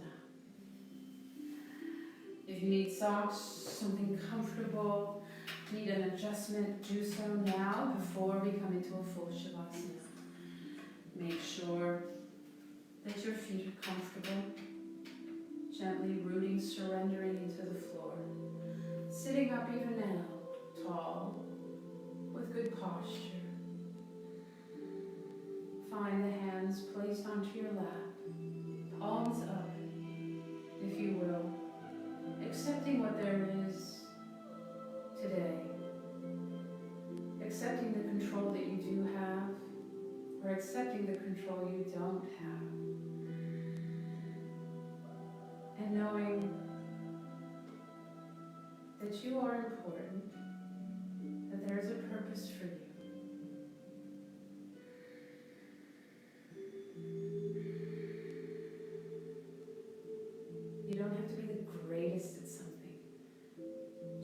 If you need socks, something comfortable, need an adjustment, do so now before we come into a full Shavasana. Make sure that your feet are comfortable, gently rooting, surrendering into the floor. Sitting up even now, tall, with good posture. Find the hands placed onto your lap, palms up, if you will, accepting what there is today, accepting the control that you do have, or accepting the control you don't have, and knowing that you are important, that there's a purpose for you. You don't have to be the greatest at something.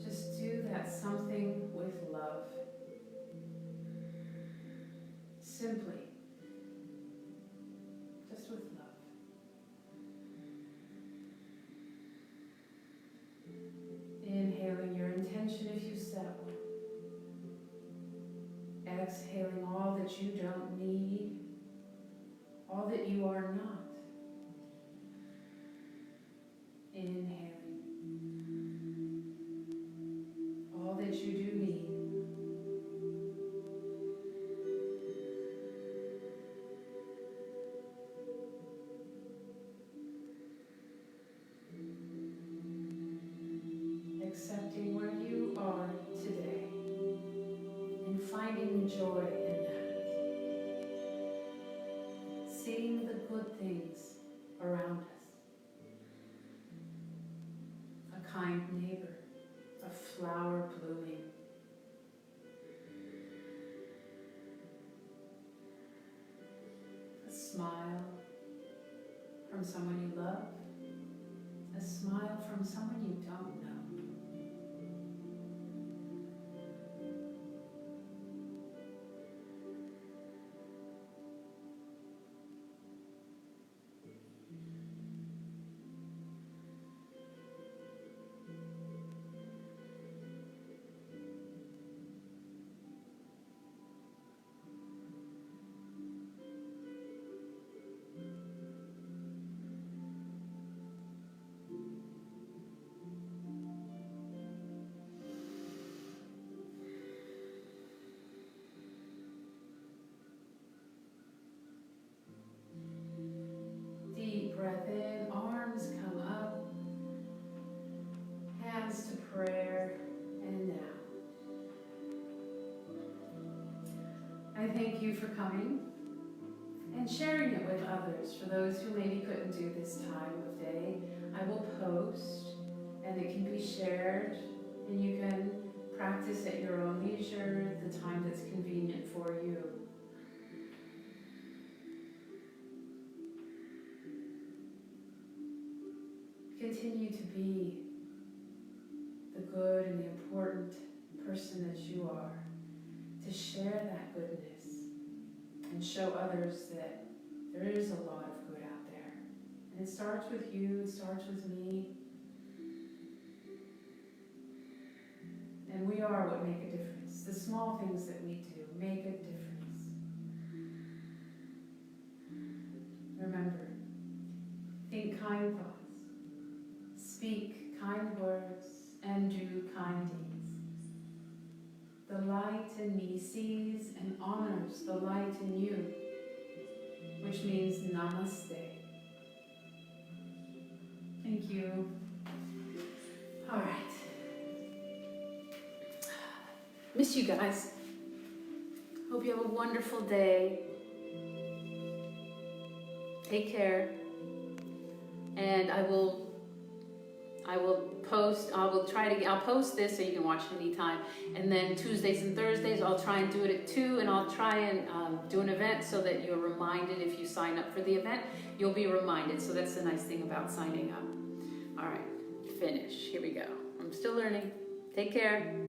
Just do that something with love. Simply. Just with love. Inhaling your intention if you set one. Exhaling all that you don't need, all that you are not. Inhaling all that you do need. Accepting where you are today and finding joy in that. Seeing the good things around us. A kind neighbor, a flower blooming. smile from someone you love, a smile from someone you don't know. Deep breath in, arms come up, hands to prayer, and down. I thank you for coming and sharing it with others. For those who maybe couldn't do this time of day, I will post and it can be shared and you can practice at your own leisure, the time that's convenient for you. Continue to be the good and the important person that you are, to share that goodness and show others that there is a lot of good out there. And it starts with you, it starts with me. And we are what make a difference. The small things that we do make a difference. Remember, think kind thoughts. Speak kind words and do kind deeds. The light in me sees and honors the light in you, which means namaste. Thank you. All right. Miss you guys. Hope you have a wonderful day. Take care. And I will post this so you can watch it anytime. And then Tuesdays and Thursdays, I'll try and do it at 2, and I'll try and do an event so that you're reminded. If you sign up for the event, you'll be reminded. So that's the nice thing about signing up. All right, finish. Here we go. I'm still learning. Take care.